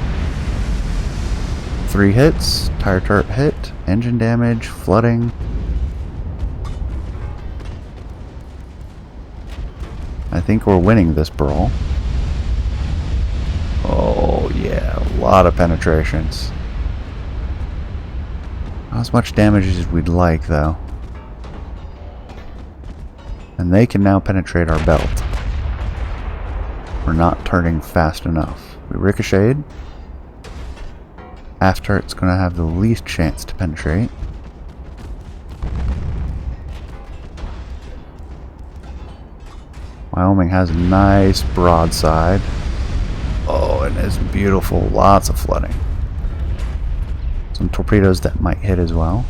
3 hits, tire turret hit, engine damage, flooding. I think we're winning this brawl. Oh yeah, a lot of penetrations. Not as much damage as we'd like though. And they can now penetrate our belt. We're not turning fast enough. We ricocheted. After it's going to have the least chance to penetrate. Wyoming has a nice broadside. Oh, and it's beautiful. Lots of flooding. Some torpedoes that might hit as well.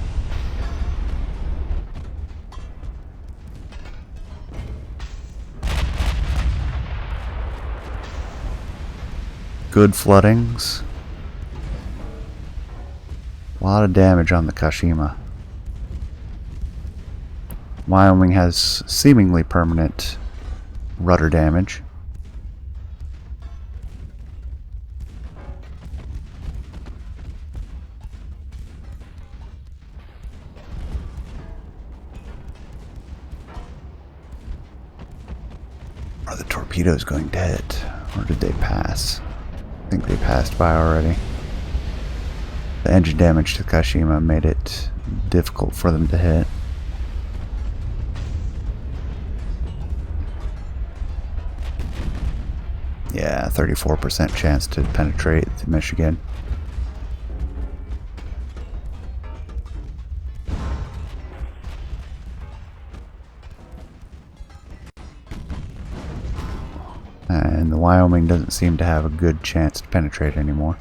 Good floodings. A lot of damage on the Kashima. Wyoming has seemingly permanent rudder damage. Are the torpedoes going to hit? Or did they pass? I think they passed by already. The engine damage to Kashima made it difficult for them to hit. Yeah, 34% chance to penetrate the Michigan. And the Wyoming doesn't seem to have a good chance to penetrate anymore.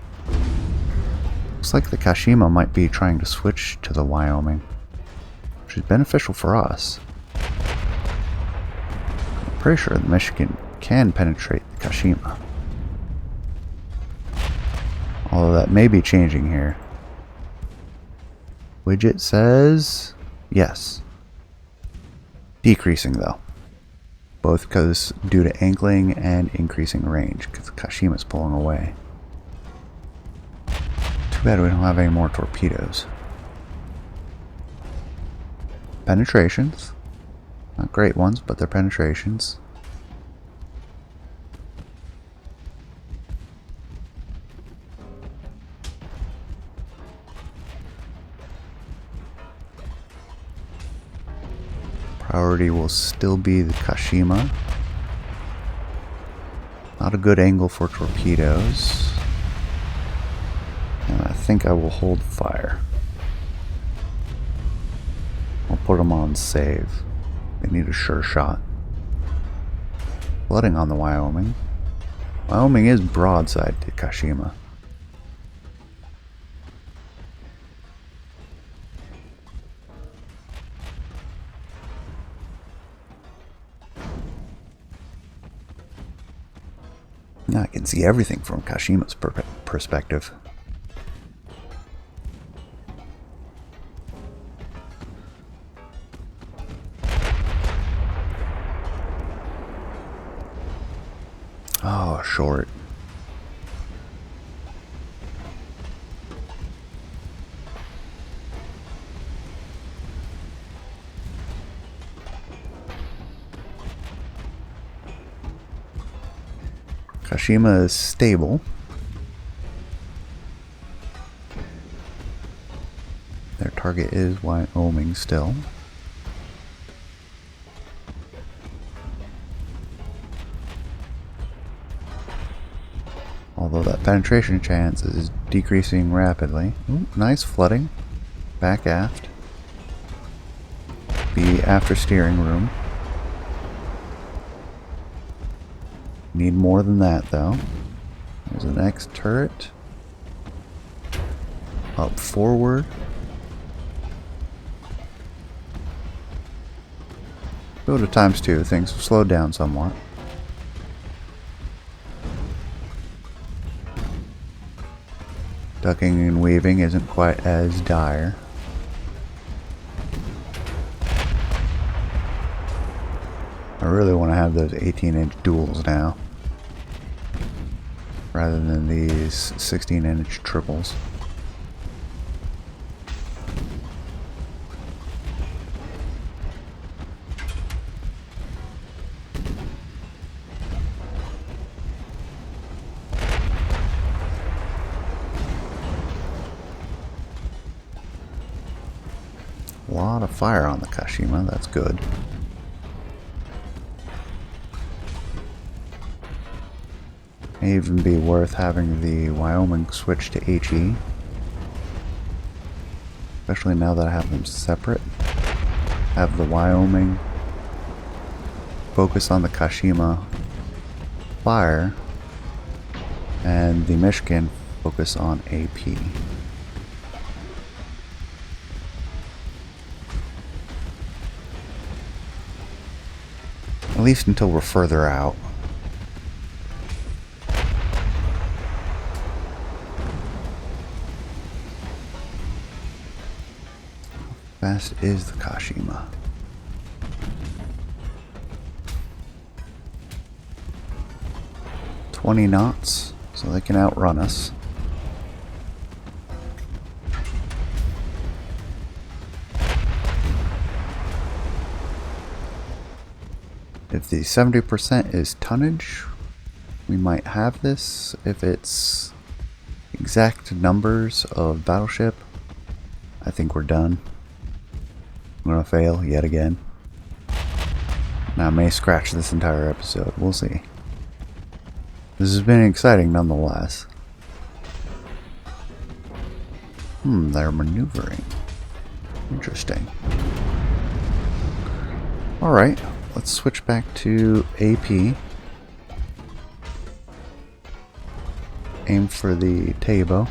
Looks like the Kashima might be trying to switch to the Wyoming, which is beneficial for us. I'm pretty sure the Michigan can penetrate the Kashima. Although that may be changing here. Widget says yes. Decreasing though. Both because due to angling and increasing range, because the Kashima's pulling away. Too bad we don't have any more torpedoes. Penetrations. Not great ones, but they're penetrations. Priority will still be the Kashima. Not a good angle for torpedoes. And I think I will hold fire. I'll put them on save. They need a sure shot. Flooding on the Wyoming. Wyoming is broadside to Kashima. Now I can see everything from Kashima's perspective. Oh, short. Kashima is stable. Their target is Wyoming still. Although that penetration chance is decreasing rapidly. Ooh, nice flooding. Back aft. The after steering room. Need more than that though. There's the next turret. Up forward. Go to ×2. Things have slowed down somewhat. Ducking and weaving isn't quite as dire. I really want to have those 18-inch duals now, rather than these 16-inch triples. A lot of fire on the Kashima, that's good. May even be worth having the Wyoming switch to HE. Especially now that I have them separate. Have the Wyoming focus on the Kashima fire, and the Michigan focus on AP. At least until we're further out. How fast is the Kashima? "20 knots, so they can outrun us. If the 70% is tonnage, we might have this. If it's exact numbers of battleship, I think we're done. I'm gonna fail yet again. Now I may scratch this entire episode. We'll see. This has been exciting nonetheless. They're maneuvering. Interesting. Alright, let's switch back to AP. Aim for the table.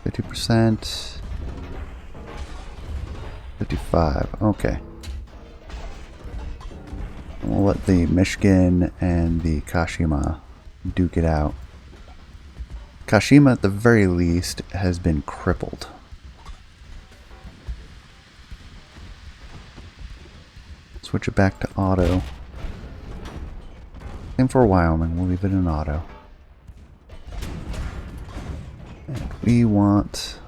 50%. 55. Okay. We'll let the Michigan and the Kashima duke it out. Kashima, at the very least, has been crippled. Switch it back to auto. Same for Wyoming, we'll leave it in auto. And we want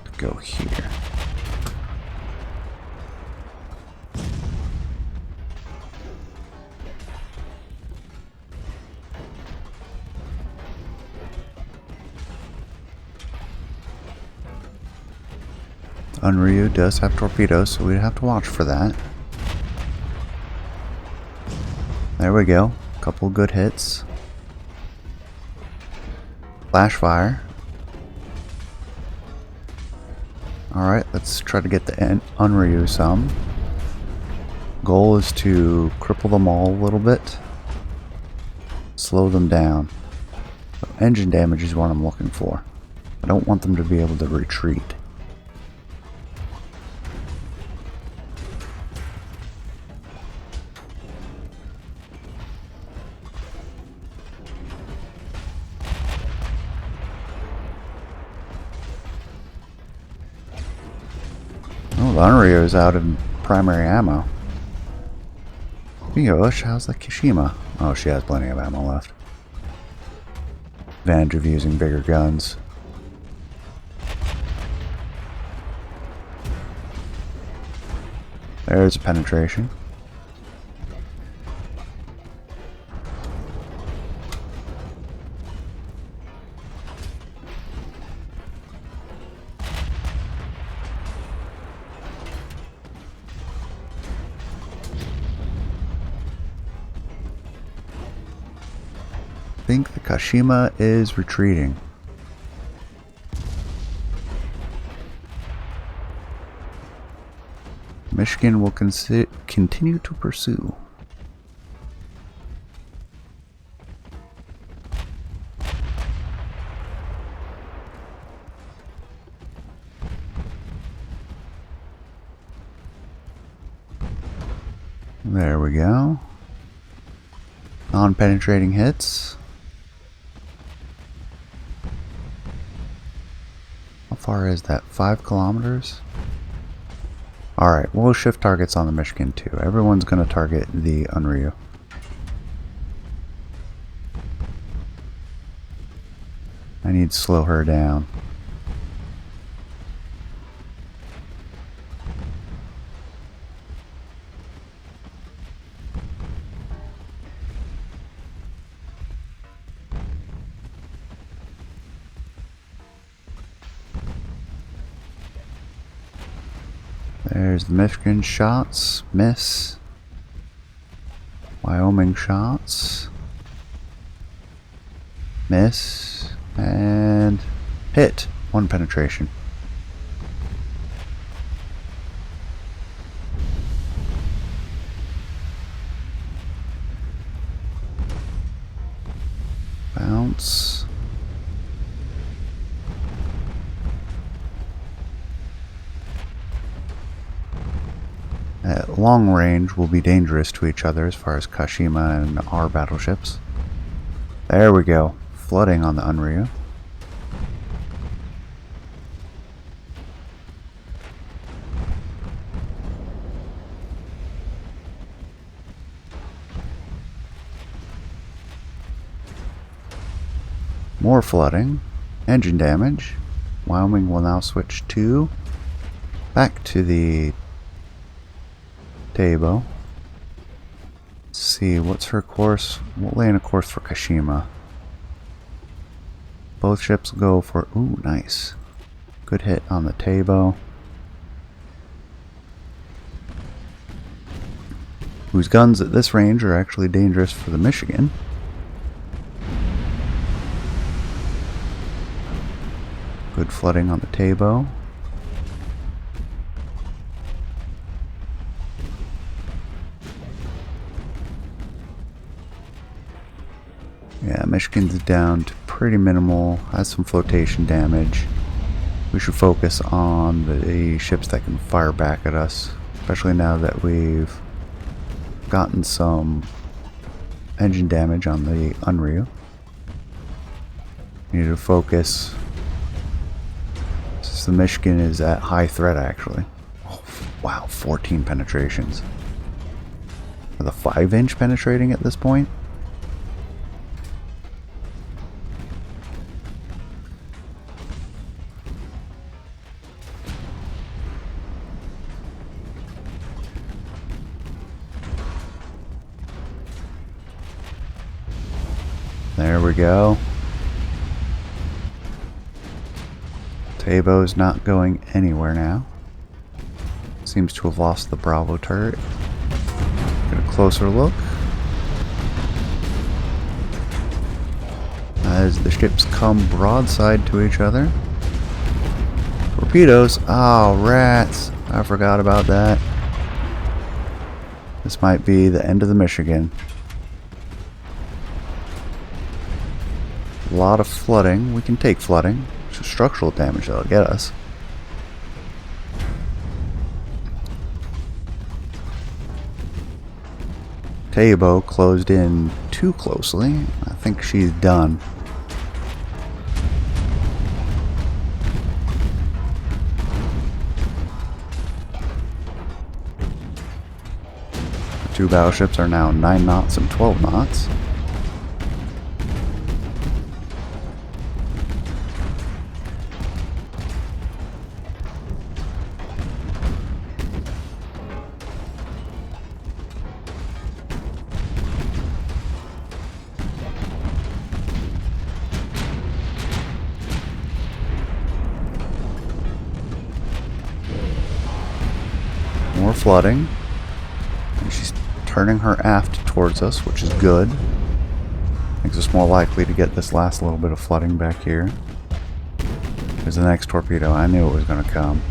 to go here. Unryu does have torpedoes, so we'd have to watch for that. There we go. Couple good hits. Flash fire. Alright, let's try to get the Unryu some. Goal is to cripple them all a little bit. Slow them down. So engine damage is what I'm looking for. I don't want them to be able to retreat. Oh, the Unryu is out of primary ammo. Gosh, how's the Kashima? Oh, she has plenty of ammo left. Advantage of using bigger guns. There's a penetration. I think the Kashima is retreating. Michigan will continue to pursue. There we go. Non-penetrating hits. How far is that? 5 kilometers? Alright, we'll shift targets on the Michigan too. Everyone's going to target the Unryu. I need to slow her down. There's the Michigan shots, miss. Wyoming shots, miss, and hit. 1 penetration. Bounce. At long range will be dangerous to each other as far as Kashima and our battleships. There we go. Flooding on the Unryu. More flooding. Engine damage. Wyoming will now switch to back to the table. Let's see, what's her course? We'll lay in a course for Kashima. Both ships go for... Ooh, nice. Good hit on the Tabo. Whose guns at this range are actually dangerous for the Michigan. Good flooding on the Tabo. Yeah, Michigan's down to pretty minimal, has some flotation damage. We should focus on the ships that can fire back at us, especially now that we've gotten some engine damage on the Unreal. We need to focus, since the Michigan is at high threat actually. Oh, wow, 14 penetrations. Are the 5-inch penetrating at this point? There we go. Tabo's not going anywhere now. Seems to have lost the Bravo turret. Get a closer look. As the ships come broadside to each other. Torpedoes. Oh, rats. I forgot about that. This might be the end of the Michigan. A lot of flooding. We can take flooding. It's structural damage that'll get us. Tabo closed in too closely. I think she's done. The two battleships are now 9 knots and 12 knots. More flooding. And she's turning her aft towards us, which is good. Makes us more likely to get this last little bit of flooding back here. Here's the next torpedo. I knew it was going to come.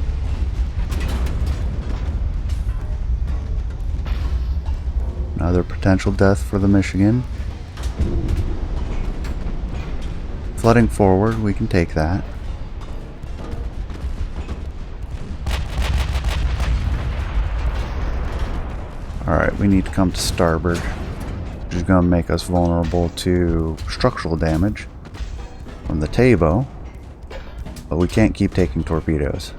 Another potential death for the Michigan. Flooding forward, we can take that. Alright, we need to come to starboard, which is going to make us vulnerable to structural damage from the Tabo, but we can't keep taking torpedoes.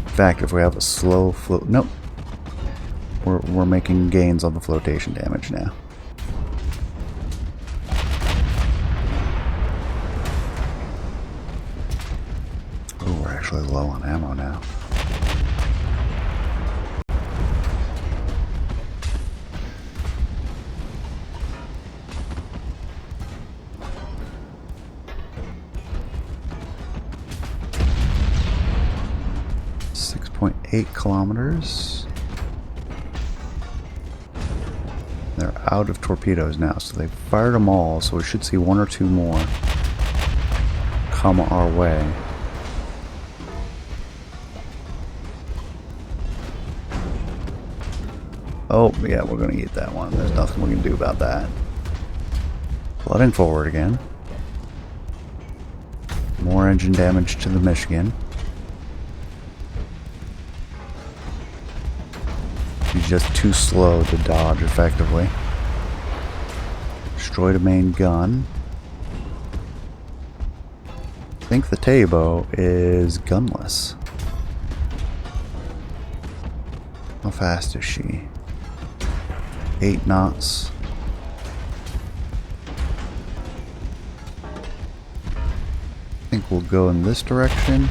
In fact, if we have a slow float... Nope. We're making gains on the flotation damage now. Oh, we're actually low on ammo now. .8 kilometers. They're out of torpedoes now, so they've fired them all, so we should see 1 or 2 more come our way. Oh, yeah, we're gonna eat that one. There's nothing we can do about that. Flooding forward again. More engine damage to the Michigan. She's just too slow to dodge effectively. Destroyed a main gun. I think the Tabo is gunless. How fast is she? 8 knots. I think we'll go in this direction.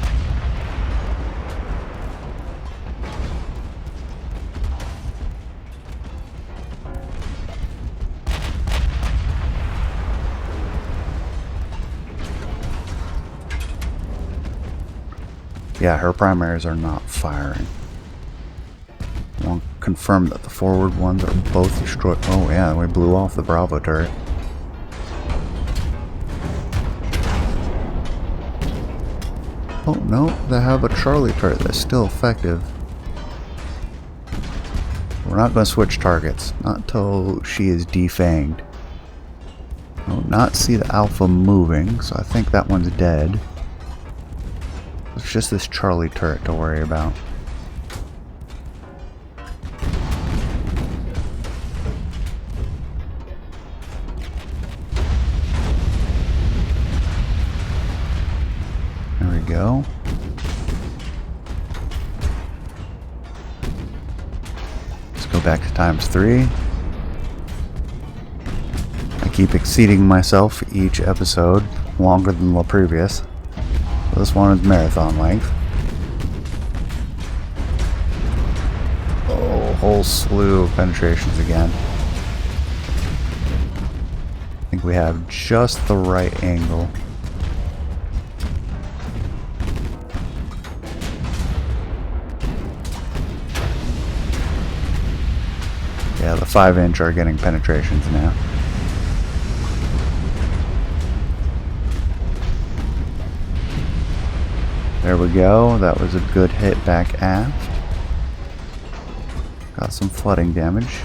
Yeah, her primaries are not firing. I want to confirm that the forward ones are both destroyed. Oh yeah, we blew off the Bravo turret. Oh no, they have a Charlie turret that's still effective. We're not going to switch targets, not until she is defanged. I do not see the Alpha moving, so I think that one's dead. It's just this Charlie turret to worry about. There we go. Let's go back to ×3. I keep exceeding myself each episode, longer than the previous. This one is marathon length. Oh, whole slew of penetrations again. I think we have just the right angle. Yeah, the 5-inch are getting penetrations now. There we go. That was a good hit back aft. Got some flooding damage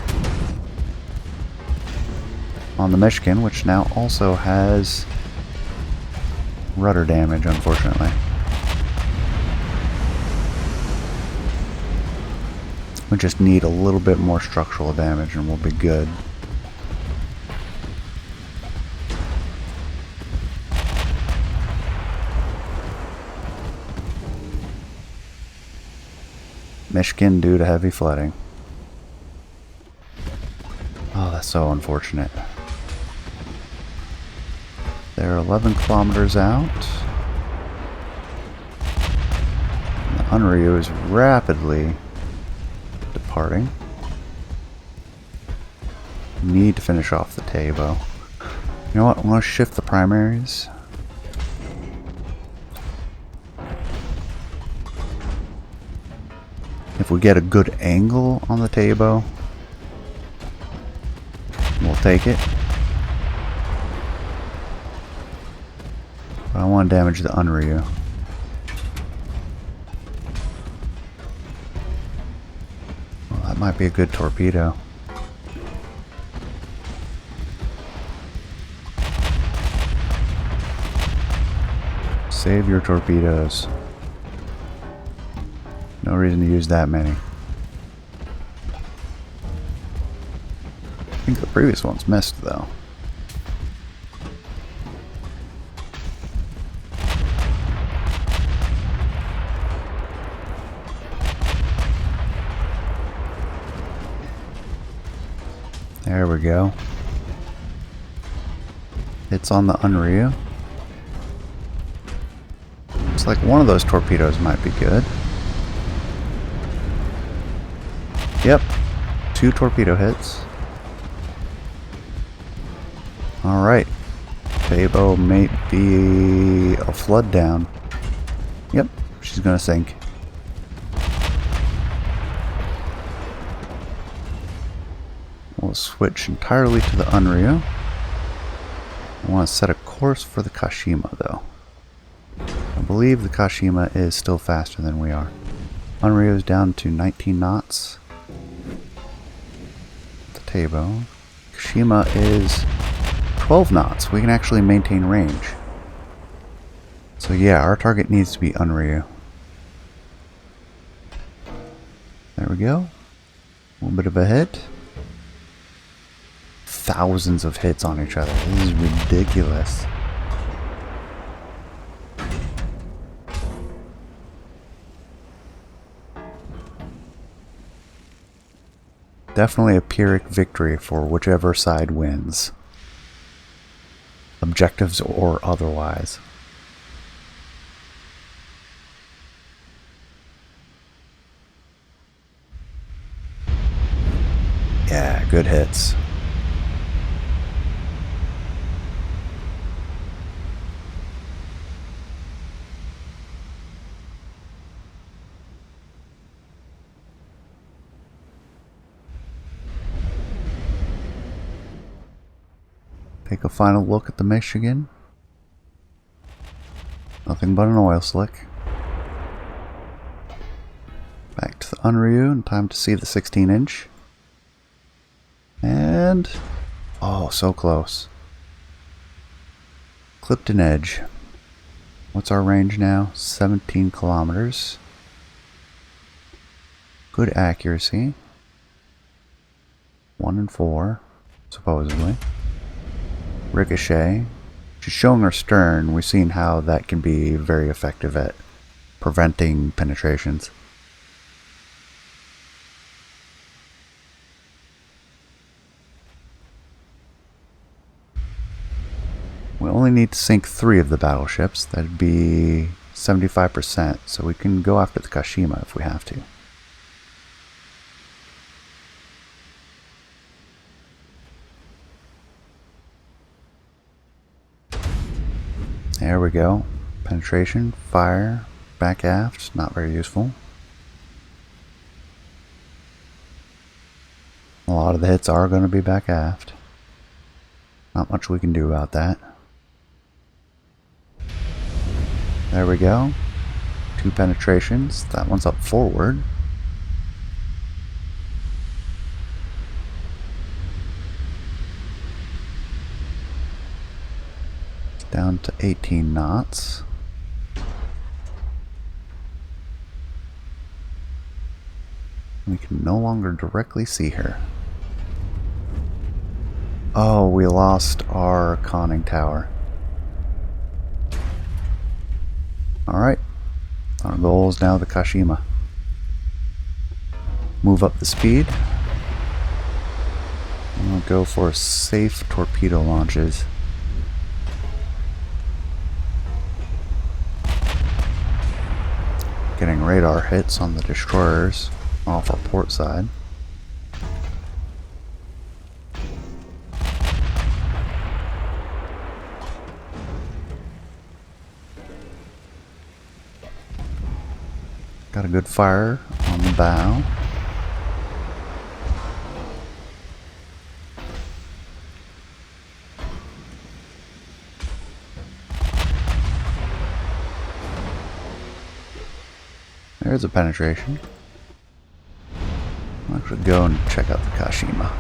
on the Michigan, which now also has rudder damage, unfortunately. We just need a little bit more structural damage and we'll be good. Michigan due to heavy flooding. Oh, that's so unfortunate. They're 11 kilometers out. The Unryu is rapidly departing. Need to finish off the Tabo. You know what? I want to shift the primaries. If we get a good angle on the Tabo, we'll take it. But I want to damage the Unryu. Well, that might be a good torpedo. Save your torpedoes. No reason to use that many. I think the previous ones missed though. There we go. It's on the Unryu. Looks like one of those torpedoes might be good. Yep, 2 torpedo hits. Alright. Tabo may be a flood down. Yep, she's gonna sink. We'll switch entirely to the Unryu. I want to set a course for the Kashima though. I believe the Kashima is still faster than we are. Unryu is down to 19 knots. The Tabo. Kashima is 12 knots. We can actually maintain range. So yeah, our target needs to be Unryu. There we go. A little bit of a hit. Thousands of hits on each other. This is ridiculous. Definitely a Pyrrhic victory for whichever side wins. Objectives or otherwise. Yeah, good hits. Take a final look at the Michigan. Nothing but an oil slick. Back to the Unryu, and time to see the 16-inch. And... oh, so close. Clipped an edge. What's our range now? 17 kilometers. Good accuracy. 1 and 4, supposedly. Ricochet. She's showing her stern. We've seen how that can be very effective at preventing penetrations. We only need to sink 3 of the battleships. That'd be 75%, so we can go after the Kashima if we have to. There we go. Penetration, fire, back aft, not very useful. A lot of the hits are going to be back aft. Not much we can do about that. There we go. 2 penetrations. That one's up forward. Down to 18 knots. We can no longer directly see her. Oh, we lost our conning tower. Alright, our goal is now the Kashima. Move up the speed. And we'll go for safe torpedo launches. Getting radar hits on the destroyers off our port side. Got a good fire on the bow. There's a penetration. I'll actually go and check out the Kashima.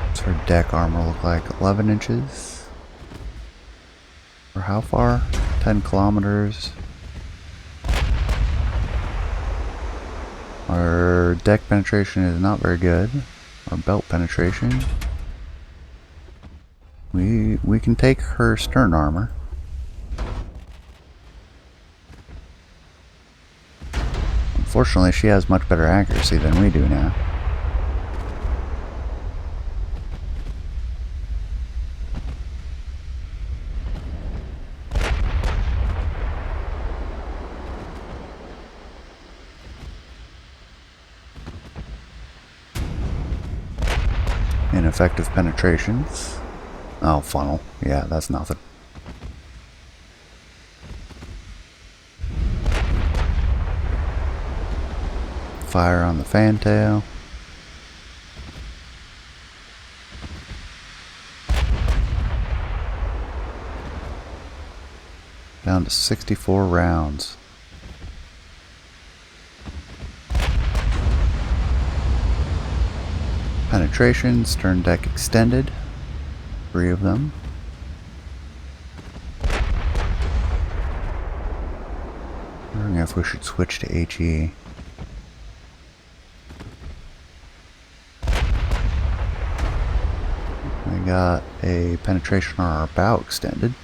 What's her deck armor look like? 11 inches? Or how far? 10 kilometers? Our deck penetration is not very good. Our belt penetration. We can take her stern armor. Unfortunately, she has much better accuracy than we do now. Ineffective penetrations. Oh, funnel. Yeah, that's nothing. Fire on the fantail. Down to 64 rounds. Penetration, stern deck extended. 3 of them. Wondering if we should switch to HE. We got a penetration on our bow extended.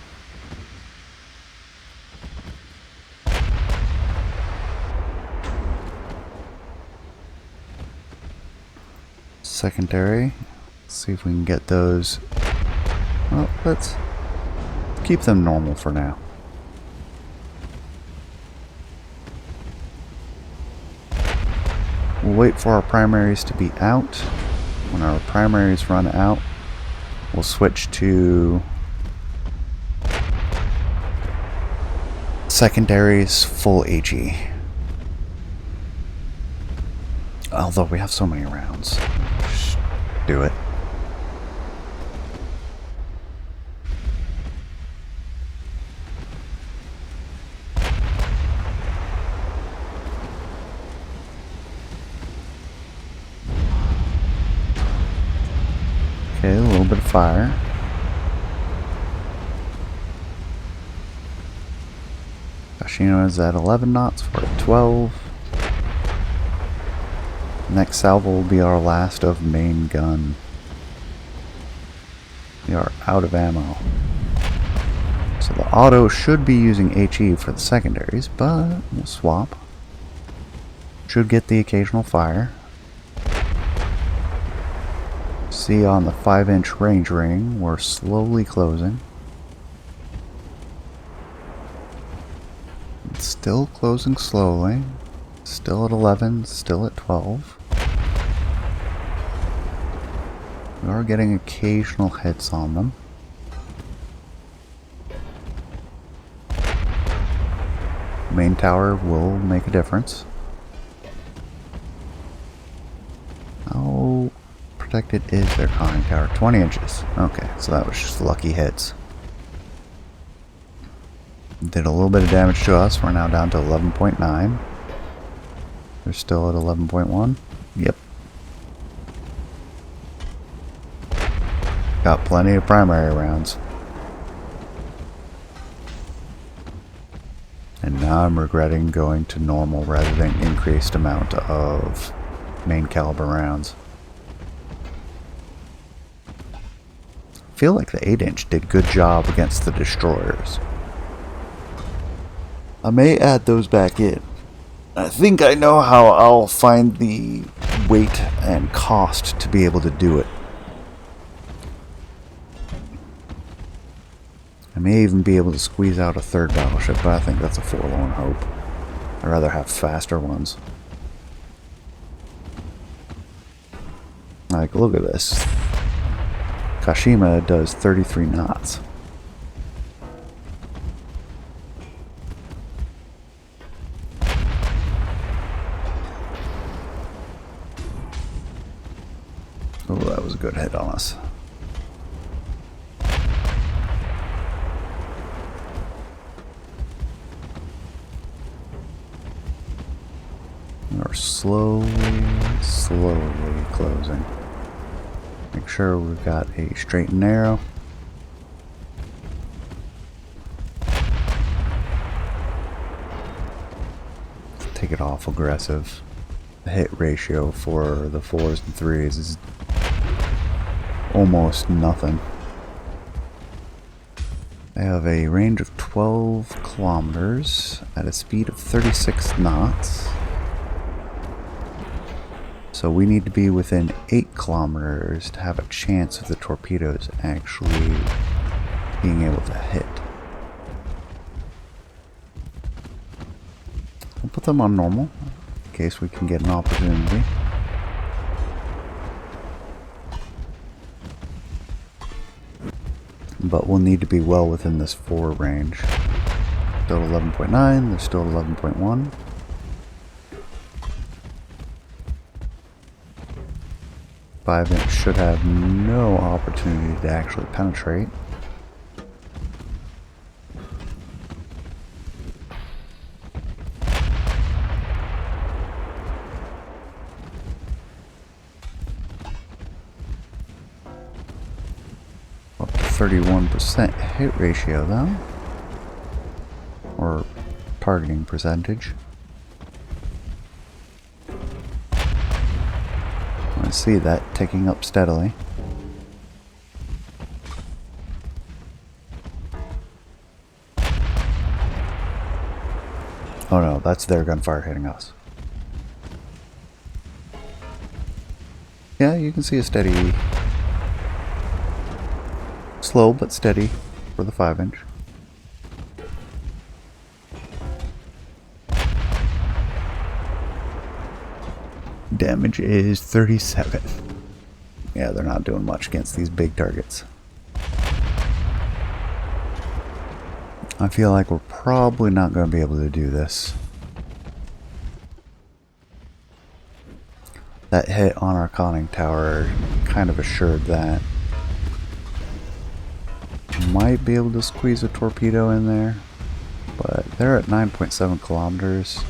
Secondary. Let's see if we can get those. Well, let's keep them normal for now. We'll wait for our primaries to be out. When our primaries run out, We'll switch to secondaries full HE. Although we have so many rounds. Just do it. Okay, a little bit of fire. Kashino is at 11 knots, we're at 12. Next salvo will be our last of main gun. We are out of ammo. So the auto should be using HE for the secondaries, but we'll swap. Should get the occasional fire. See on the 5-inch range ring, we're slowly closing. It's still closing slowly. Still at 11, still at 12. We are getting occasional hits on them. Main tower will make a difference. How protected is their conning tower? 20 inches. Okay, so that was just lucky hits. Did a little bit of damage to us. We're now down to 11.9. They're still at 11.1. Yep. Got plenty of primary rounds. And now I'm regretting going to normal rather than increased amount of main caliber rounds. I feel like the 8-inch did a good job against the destroyers. I may add those back in. I think I know how I'll find the weight and cost to be able to do it. I may even be able to squeeze out a third battleship, but I think that's a forlorn hope. I'd rather have faster ones. Like, look at this. Kashima does 33 knots. Oh, that was a good hit on us. We're slowly closing. Make sure we've got a straight and narrow. Take it off aggressive. The hit ratio for the 4s and 3s is almost nothing. They have a range of 12 kilometers at a speed of 36 knots. So we need to be within 8 kilometers to have a chance of the torpedoes actually being able to hit. We'll put them on normal in case we can get an opportunity. But we'll need to be well within this 4 range. Still 11.9, they're still 11.1. Five-inch should have no opportunity to actually penetrate. Up to 31% hit ratio though, or targeting percentage. I see that ticking up steadily. Oh no, that's their gunfire hitting us. Yeah, you can see a steady, slow but steady for the 5-inch. Damage is 37. Yeah, they're not doing much against these big targets. I feel like we're probably not going to be able to do this. That hit on our conning tower kind of assured that. Might be able to squeeze a torpedo in there, but they're at 9.7 kilometers.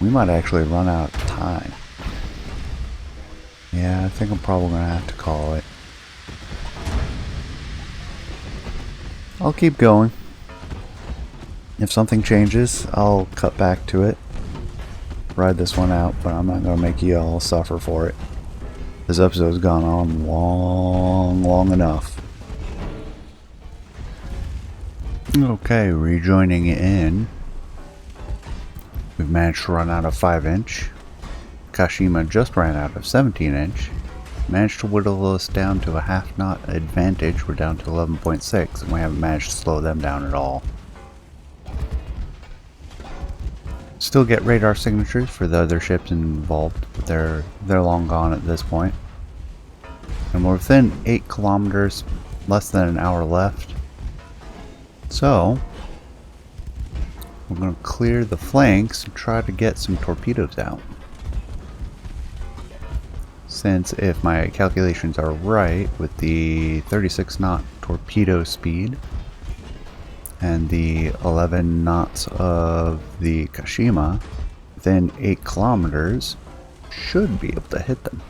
We might actually run out of time. Yeah, I think I'm probably going to have to call it. I'll keep going. If something changes, I'll cut back to it. Ride this one out, but I'm not going to make you all suffer for it. This episode's gone on long enough. Okay, rejoining in. We've managed to run out of 5-inch. Kashima just ran out of 17-inch. Managed to whittle us down to a half-knot advantage. We're down to 11.6, and we haven't managed to slow them down at all. Still get radar signatures for the other ships involved, but they're long gone at this point. And we're within 8 kilometers, less than an hour left. So, we're going to clear the flanks and try to get some torpedoes out. Since if my calculations are right, with the 36 knot torpedo speed and the 11 knots of the Kashima, within 8 kilometers, should be able to hit them.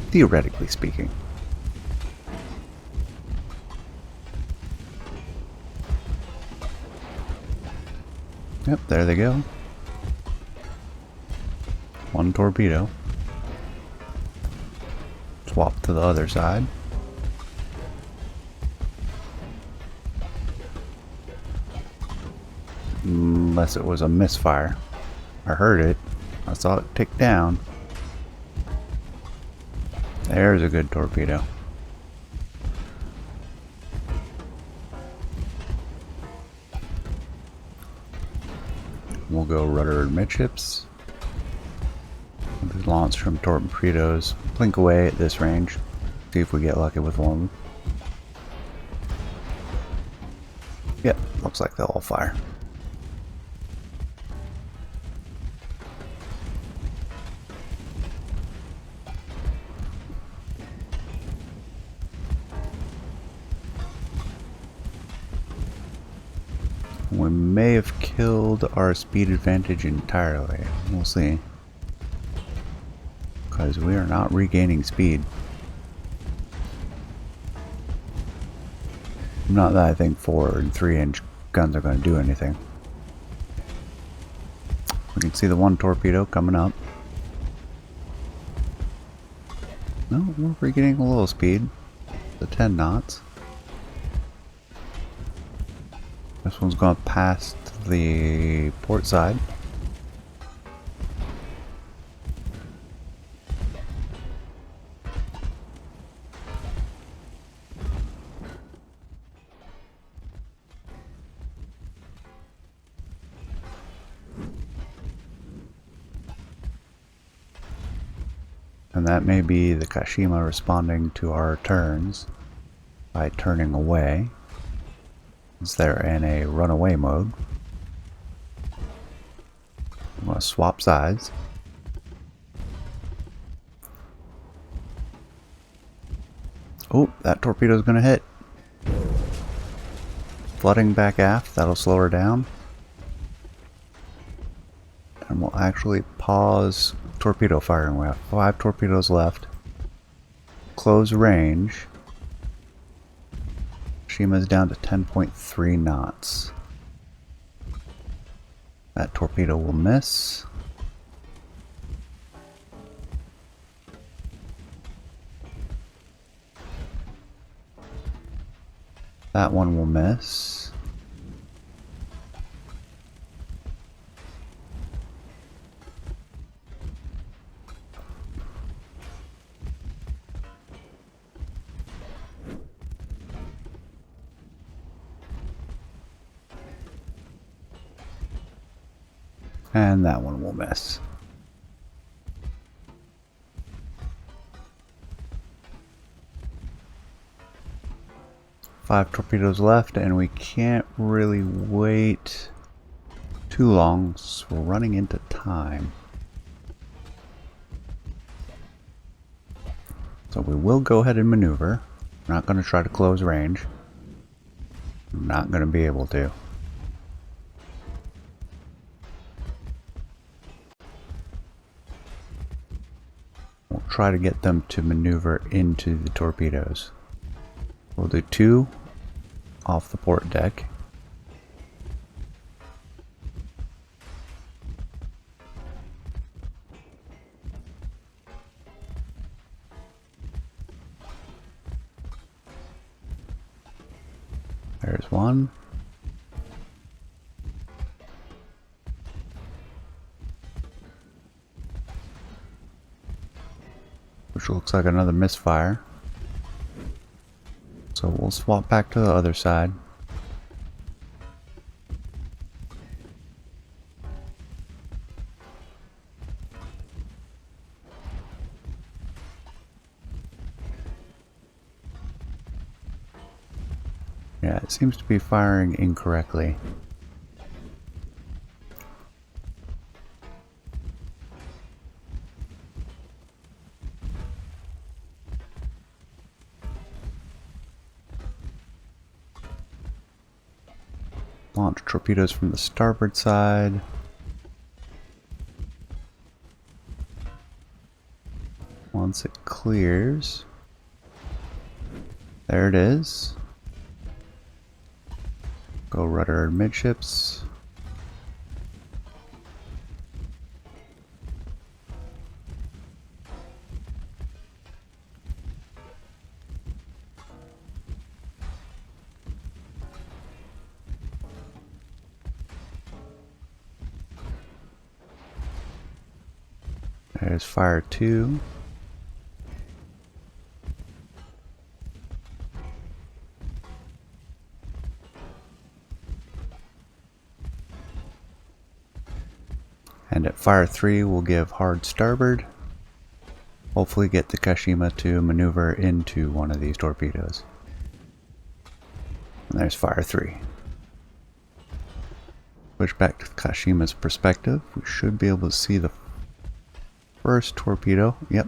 Theoretically speaking. Yep, there they go. One torpedo. Swap to the other side. Unless it was a misfire. I heard it. I saw it tick down. There's a good torpedo. We'll go rudder midships. Launch from torpedoes. Blink away at this range. See if we get lucky with one. Yep, looks like they'll all fire. We may have killed our speed advantage entirely. We'll see. Because we are not regaining speed. Not that I think 4 and 3-inch guns are going to do anything. We can see the one torpedo coming up. No, we're regaining a little speed. The 10 knots. This one's going past the port side. And that may be the Kashima responding to our turns by turning away. Since they're in a runaway mode. I'm going to swap sides. Oh, that torpedo's going to hit. Flooding back aft, that'll slow her down. And we'll actually pause torpedo firing. We have 5 torpedoes left. Close range. Shima's down to 10.3 knots. That torpedo will miss. That one will miss. And that one will miss. Five torpedoes left, and we can't really wait too long, so we're running into time. So we will go ahead and maneuver. We're not going to try to close range. I'm not going to be able to. We'll try to get them to maneuver into the torpedoes. We'll do 2 off the port deck. There's one. Which looks like another misfire. So we'll swap back to the other side. Yeah, it seems to be firing incorrectly. Launch torpedoes from the starboard side. Once it clears. There it is. Go rudder midships. There's fire 2. And at fire 3 we'll give hard starboard. Hopefully get the Kashima to maneuver into one of these torpedoes. And there's fire 3. Switch back to Kashima's perspective. We should be able to see the first torpedo. Yep.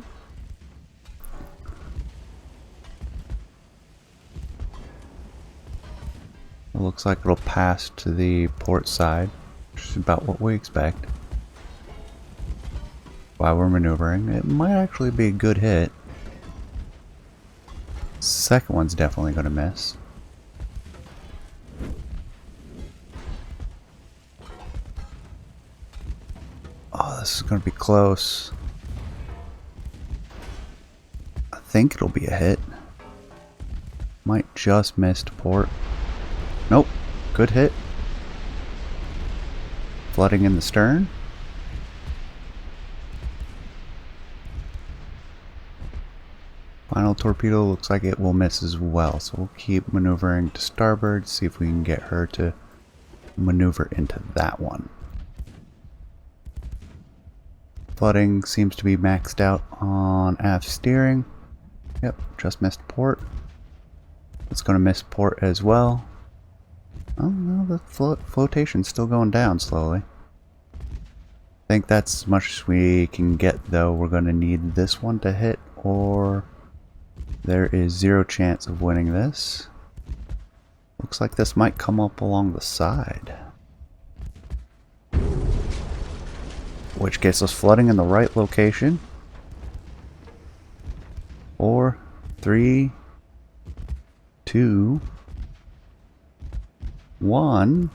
It looks like it'll pass to the port side, which is about what we expect. While we're maneuvering, it might actually be a good hit. Second one's definitely going to miss. Oh, this is going to be close. I think it'll be a hit. Might just miss to port. Nope, good hit. Flooding in the stern. Final torpedo looks like it will miss as well, so we'll keep maneuvering to starboard, see if we can get her to maneuver into that one. Flooding seems to be maxed out on aft steering. Yep, just missed port. It's going to miss port as well. Oh no, the flotation's still going down slowly. I think that's as much as we can get, though. We're going to need this one to hit, or there is 0 chance of winning this. Looks like this might come up along the side, which gets us flooding in the right location. 4, 3, 2, 1.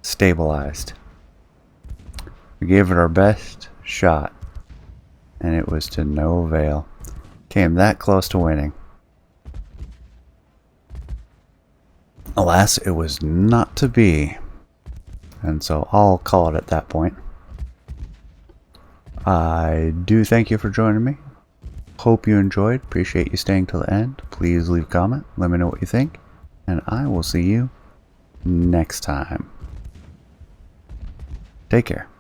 Stabilized. We gave it our best shot, and it was to no avail. Came that close to winning. Alas, it was not to be. And so I'll call it at that point. I do thank you for joining me. Hope you enjoyed. Appreciate you staying till the end. Please leave a comment. Let me know what you think. And I will see you next time. Take care.